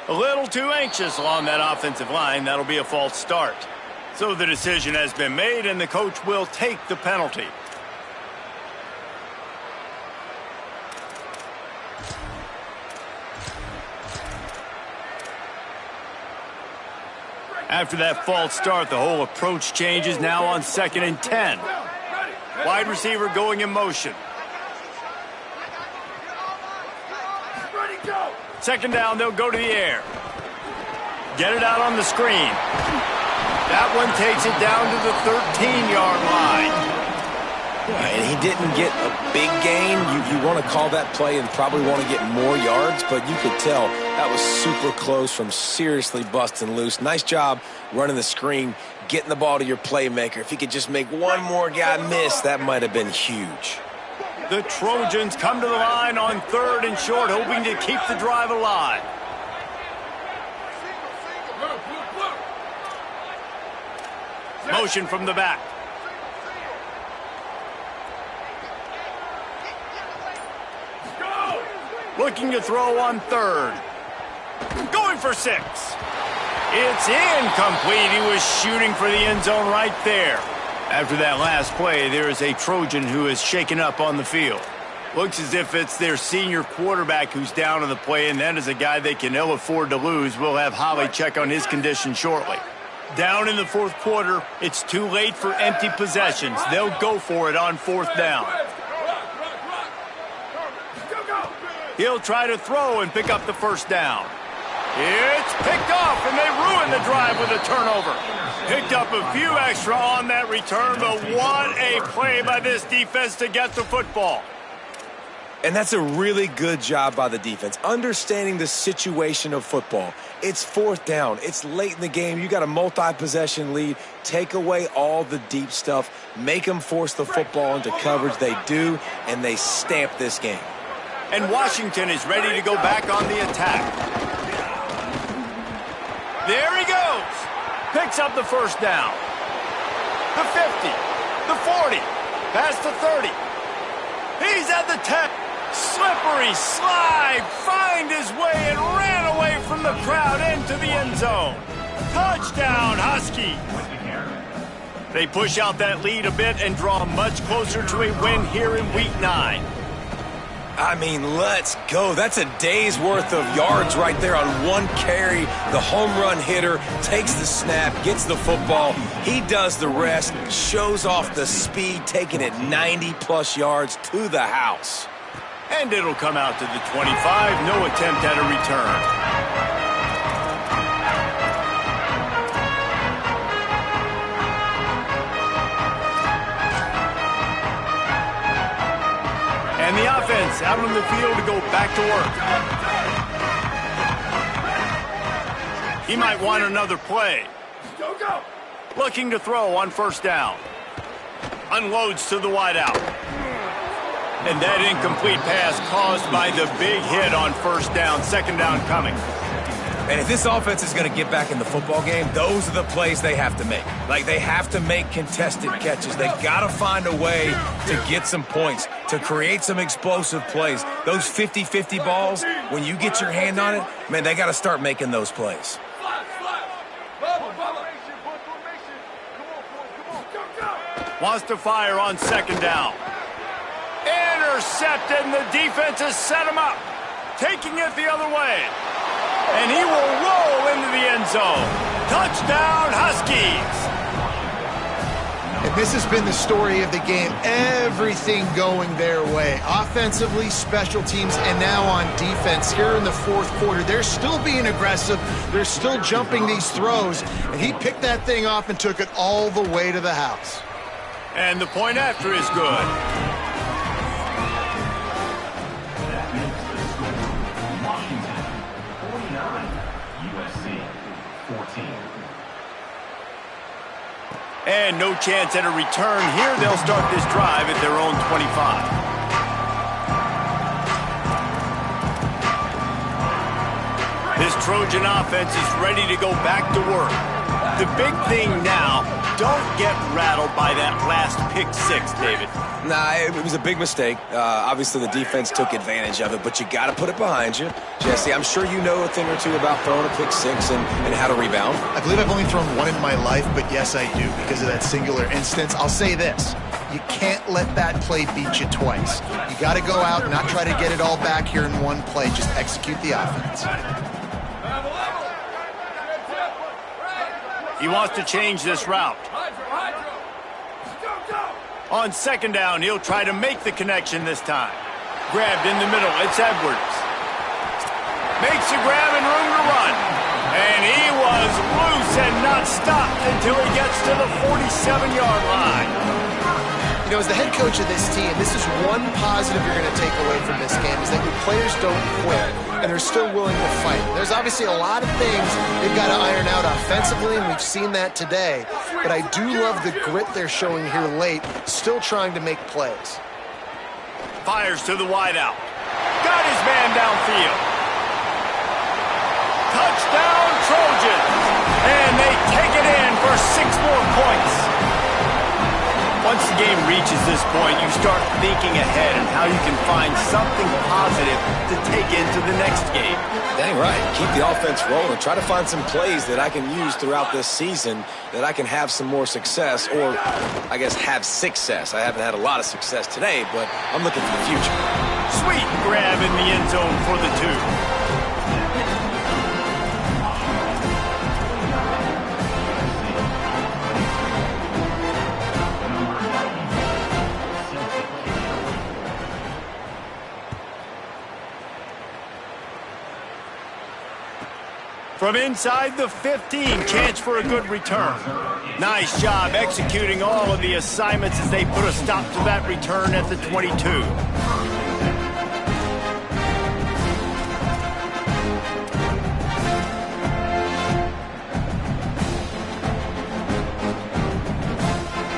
Speaker 1: A little too anxious along that offensive line. That'll be a false start. So the decision has been made, and the coach will take the penalty. After that false start, the whole approach changes. Now on 2nd and 10. Wide receiver going in motion. 2nd down, they'll go to the air. Get it out on the screen. That one takes it down to the 13-yard line.
Speaker 4: And he didn't get a big gain. You want to call that play and probably want to get more yards, but you could tell that was super close from seriously busting loose. Nice job running the screen, getting the ball to your playmaker. If he could just make one more guy miss, that might have been huge.
Speaker 1: The Trojans come to the line on 3rd and short, hoping to keep the drive alive. Motion from the back. Looking to throw on 3rd. Going for 6. It's incomplete. He was shooting for the end zone right there. After that last play, there is a Trojan who is shaken up on the field. Looks as if it's their senior quarterback who's down on the play, and that is a guy they can ill afford to lose. We'll have Holly check on his condition shortly. Down in the 4th quarter, it's too late for empty possessions. They'll go for it on 4th down. He'll try to throw and pick up the 1st down. It's picked off, and they ruin the drive with a turnover. Picked up a few extra on that return, but what a play by this defense to get the football.
Speaker 4: And that's a really good job by the defense, understanding the situation of football. It's 4th down. It's late in the game. You got a multi-possession lead. Take away all the deep stuff. Make them force the football into coverage. They do, and they stamp this game.
Speaker 1: And Washington is ready to go back on the attack. There he goes. Picks up the first down. The 50, the 40, past the 30. He's at the 10. Slippery slide, find his way and ran away from the crowd into the end zone. Touchdown, Huskies. They push out that lead a bit and draw much closer to a win here in Week 9.
Speaker 4: I mean, let's go. That's a day's worth of yards right there on one carry. The home run hitter takes the snap, gets the football. He does the rest, shows off the speed, taking it 90-plus yards to the house.
Speaker 1: And it'll come out to the 25. No attempt at a return. And the offense out on the field to go back to work. He might want another play.
Speaker 6: Go.
Speaker 1: Looking to throw on first down. Unloads to the wideout. And that incomplete pass caused by the big hit on first down. Second down coming.
Speaker 5: And if this offense is going to get back in the football game, those are the plays they have to make. Like, they have to make contested catches. They got to find a way to get some points, to create some explosive plays. Those 50-50 balls, when you get your hand on it, man, they got to start making those plays.
Speaker 1: Wants to fire on second down. Intercepted, and the defense has set him up. Taking it the other way. And he will roll into the end zone. Touchdown, Huskies.
Speaker 3: And this has been the story of the game. Everything going their way. Offensively, special teams, and now on defense here in the 4th quarter. They're still being aggressive. They're still jumping these throws. And he picked that thing off and took it all the way to the house.
Speaker 1: And the point after is good.
Speaker 8: Washington, 49. USC, 14.
Speaker 1: And no chance at a return here. They'll start this drive at their own 25. This Trojan offense is ready to go back to work. The big thing now, don't get rattled by that last pick 6, David.
Speaker 4: Nah, it was a big mistake. Obviously, the defense took advantage of it, but you got to put it behind you. Jesse, I'm sure you know a thing or two about throwing a pick 6 and how to rebound.
Speaker 3: I believe I've only thrown one in my life, but yes, I do because of that singular instance. I'll say this. You can't let that play beat you twice. You got to go out and not try to get it all back here in one play. Just execute the offense.
Speaker 1: He wants to change this route. On second down, he'll try to make the connection this time. Grabbed in the middle, it's Edwards. Makes a grab and room to run. And he was loose and not stopped until he gets to the 47-yard line.
Speaker 3: You know, as the head coach of this team, this is one positive you're going to take away from this game, is that your players don't quit, and they're still willing to fight. There's obviously a lot of things they've got to iron out offensively, and we've seen that today. But I do love the grit they're showing here late, still trying to make plays.
Speaker 1: Fires to the wideout. Got his man downfield. Touchdown, Trojans! And they take it in for 6 more points. Once the game reaches this point, you start thinking ahead and how you can find something positive to take into the next game.
Speaker 4: Dang right. Keep the offense rolling. Try to find some plays that I can use throughout this season that I can have some more success, or I guess have success. I haven't had a lot of success today, but I'm looking for the future.
Speaker 1: Sweet grab in the end zone for the 2. From inside the 15, chance for a good return. Nice job executing all of the assignments as they put a stop to that return at the 22.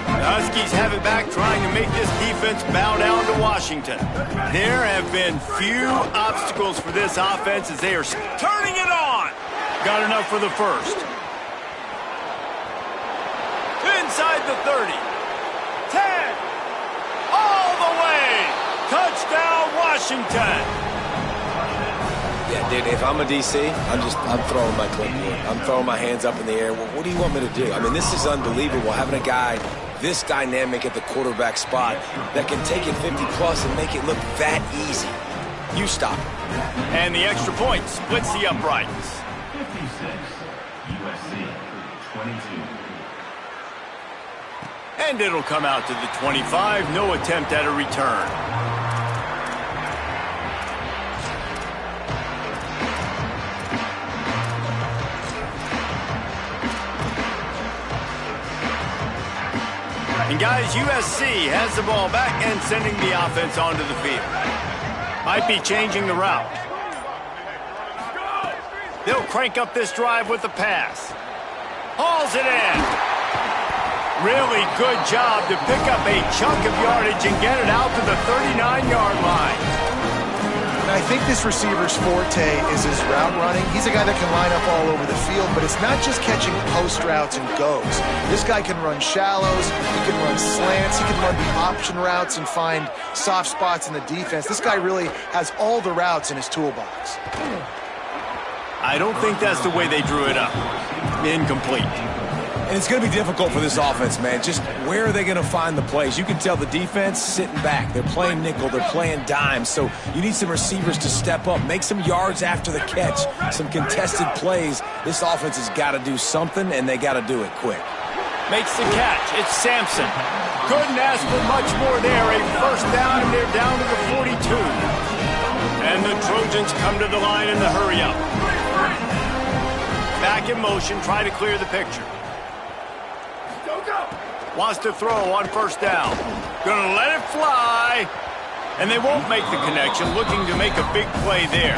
Speaker 1: The Huskies have it back, trying to make this defense bow down to Washington. There have been few obstacles for this offense as they are turning it on. Got enough for the first. Inside the 30. 10. All the way. Touchdown, Washington.
Speaker 4: Yeah, dude, if I'm a DC, I'm throwing my clipboard. I'm throwing my hands up in the air. Well, what do you want me to do? I mean, this is unbelievable, having a guy this dynamic at the quarterback spot that can take it 50-plus and make it look that easy. You stop it.
Speaker 1: And the extra point splits the uprights.
Speaker 8: 56, USC 22.
Speaker 1: And it'll come out to the 25. No attempt at a return. And guys, USC has the ball back and sending the offense onto the field. Might be changing the route. They'll crank up this drive with the pass. Hauls it in. Really good job to pick up a chunk of yardage and get it out to the 39-yard line.
Speaker 3: And I think this receiver's forte is his route running. He's a guy that can line up all over the field, but it's not just catching post routes and goes. This guy can run shallows, he can run slants, he can run the option routes and find soft spots in the defense. This guy really has all the routes in his toolbox.
Speaker 1: I don't think that's the way they drew it up. Incomplete.
Speaker 5: And it's going to be difficult for this offense, man. Just where are they going to find the plays? You can tell the defense sitting back. They're playing nickel. They're playing dime. So you need some receivers to step up, make some yards after the catch, some contested plays. This offense has got to do something, and they got to do it quick.
Speaker 1: Makes the catch. It's Sampson. Couldn't ask for much more there. A first down, and they're down to the 42. And the Trojans come to the line in the hurry-up. Back in motion, try to clear the picture. Wants to throw on first down. Gonna let it fly. And they won't make the connection, looking to make a big play there.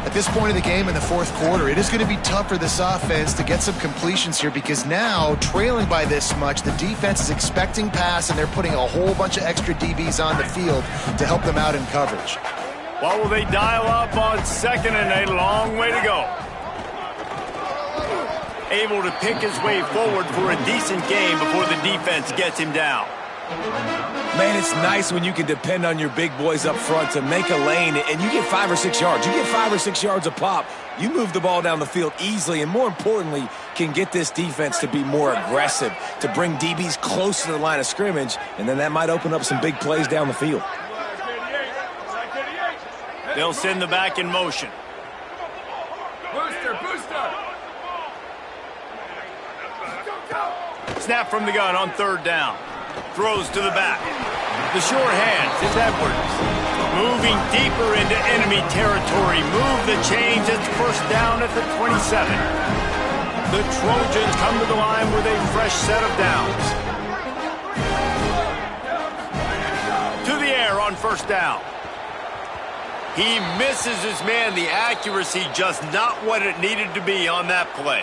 Speaker 3: At this point of the game in the fourth quarter, it is going to be tough for this offense to get some completions here because now, trailing by this much, the defense is expecting pass and they're putting a whole bunch of extra DBs on the field to help them out in coverage.
Speaker 1: What will they dial up on second and a long way to go? Able to pick his way forward for a decent game before the defense gets him down.
Speaker 5: Man, it's nice when you can depend on your big boys up front to make a lane, and you get 5 or 6 yards. You get 5 or 6 yards a pop. You move the ball down the field easily, and more importantly, can get this defense to be more aggressive, to bring DBs close to the line of scrimmage, and then that might open up some big plays down the field.
Speaker 1: They'll send the back in motion.
Speaker 6: Booster!
Speaker 1: Snap from the gun on third down. Throws to the back. The sure hands. It's Edwards. Moving deeper into enemy territory. Move the chains. It's first down at the 27. The Trojans come to the line with a fresh set of downs. To the air on first down. He misses his man. The accuracy just not what it needed to be on that play.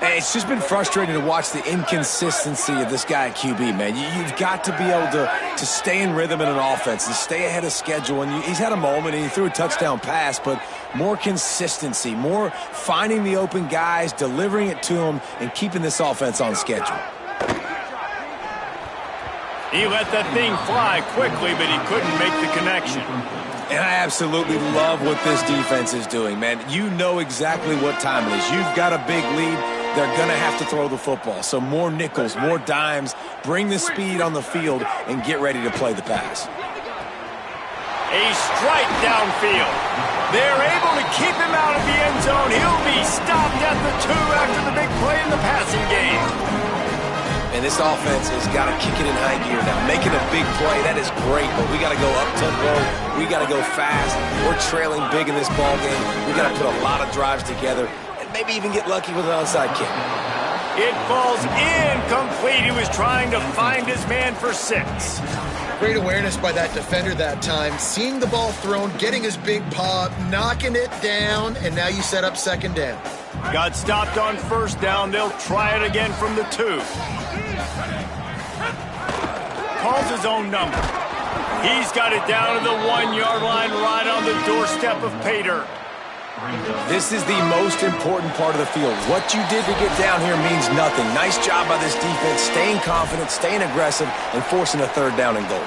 Speaker 5: It's just been frustrating to watch the inconsistency of this guy at QB, man. You've got to be able to stay in rhythm in an offense and stay ahead of schedule. And he's had a moment, and he threw a touchdown pass, but more consistency, more finding the open guys, delivering it to them, and keeping this offense on schedule.
Speaker 1: He let that thing fly quickly, but he couldn't make the connection.
Speaker 5: And I absolutely love what this defense is doing, man. You know exactly what time it is. You've got a big lead. They're going to have to throw the football. So more nickels, more dimes, bring the speed on the field, and get ready to play the pass.
Speaker 1: A strike downfield. They're able to keep him out of the end zone. He'll be stopped at the 2 after the big play in the passing game.
Speaker 4: And this offense has got to kick it in high gear now. Making a big play, that is great, but we got to go up-tempo. We got to go fast. We're trailing big in this ball game. We got to put a lot of drives together maybe even get lucky with an onside kick.
Speaker 1: It falls incomplete. He was trying to find his man for 6.
Speaker 3: Great awareness by that defender that time. Seeing the ball thrown, getting his big paw, knocking it down, and now you set up second down.
Speaker 1: Got stopped on first down. They'll try it again from the 2. Calls his own number. He's got it down to the 1-yard line right on the doorstep of pay dirt.
Speaker 4: This is the most important part of the field. What you did to get down here means nothing. Nice job by this defense, staying confident, staying aggressive, and forcing a 3rd down and goal.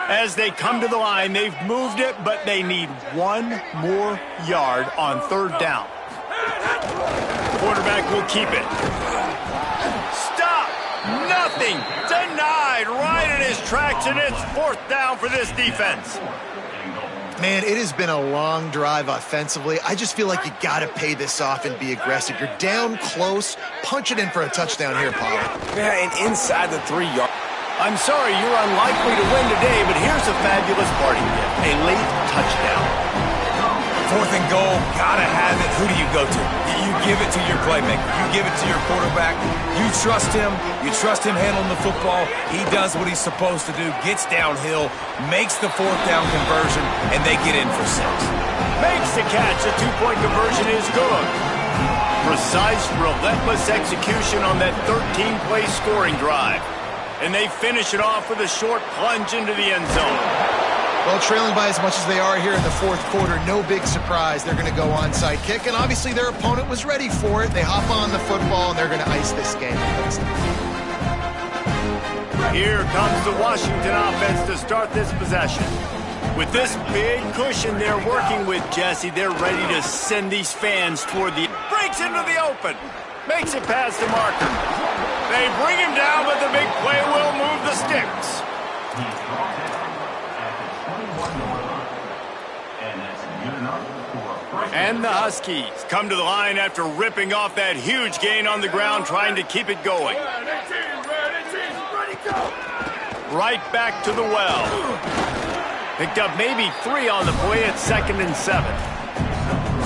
Speaker 1: As they come to the line, they've moved it, but they need 1 more yard on 3rd down. Quarterback will keep it. Stop! Nothing! Denied right in his tracks, and it's 4th down for this defense.
Speaker 3: Man, it has been a long drive offensively. I just feel like you got to pay this off and be aggressive. You're down close. Punch it in for a touchdown here, Pollard.
Speaker 4: Yeah, and inside the 3-yard.
Speaker 1: I'm sorry, you're unlikely to win today, but here's a fabulous parting gift. A late touchdown.
Speaker 5: 4th and goal, gotta have it. Who do you go to? You give it to your playmaker. You give it to your quarterback. You trust him. You trust him handling the football. He does what he's supposed to do, gets downhill, makes the 4th down conversion, and they get in for 6.
Speaker 1: Makes the catch. The 2-point conversion is good. Precise, relentless execution on that 13-play scoring drive. And they finish it off with a short plunge into the end zone.
Speaker 3: Well, trailing by as much as they are here in the 4th quarter, no big surprise. They're going to go onside kick, and obviously their opponent was ready for it. They hop on the football, and they're going to ice this game.
Speaker 1: Here comes the Washington offense to start this possession. With this big cushion they're working with, Jesse, they're ready to send these fans toward the... Breaks into the open. Makes it past the marker. They bring him down, but the big play will move the sticks. And the Huskies come to the line after ripping off that huge gain on the ground, trying to keep it going. Right back to the well. Picked up maybe 3 on the play at 2nd and 7.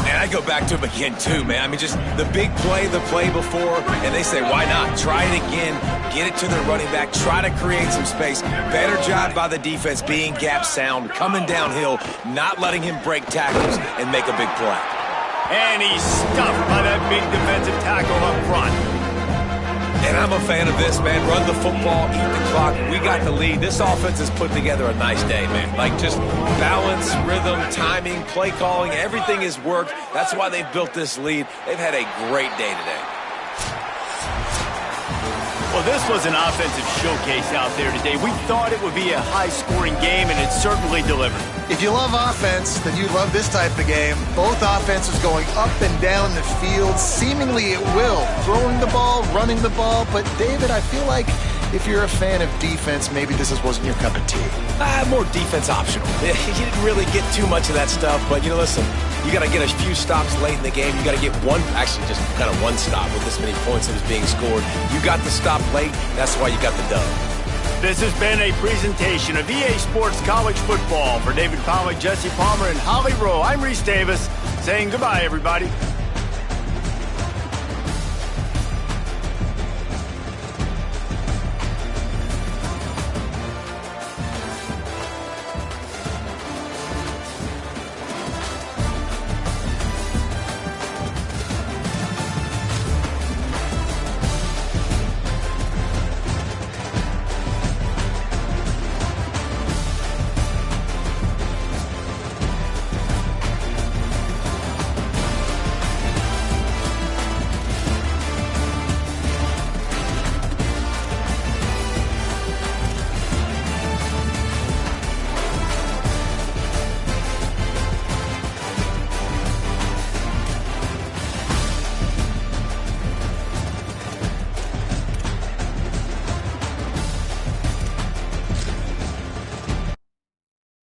Speaker 5: And I go back to him again, too, man. I mean, just the big play, the play before, and they say, why not? Try it again, get it to their running back, try to create some space. Better job by the defense being gap sound, coming downhill, not letting him break tackles and make a big play.
Speaker 1: And he's stuffed by that big defensive tackle up front.
Speaker 5: And I'm a fan of this, man. Run the football, eat the clock. We got the lead. This offense has put together a nice day, man. Like, just balance, rhythm, timing, play calling, everything has worked. That's why they've built this lead. They've had a great day today.
Speaker 1: Well, this was an offensive showcase out there today. We thought it would be a high-scoring game, and it certainly delivered.
Speaker 3: If you love offense, then you love this type of game. Both offenses going up and down the field, seemingly at will. Throwing the ball, running the ball. But, David, I feel like if you're a fan of defense, maybe this wasn't your cup of tea.
Speaker 4: More defense optional. You didn't really get too much of that stuff, but, listen, you got to get a few stops late in the game. You got to get just kind of one stop with this many points that was being scored. You got the stop late. That's why you got the dub.
Speaker 1: This has been a presentation of EA Sports College Football. For David Pollack, Jesse Palmer, and Holly Rowe, I'm Reese Davis saying goodbye, everybody.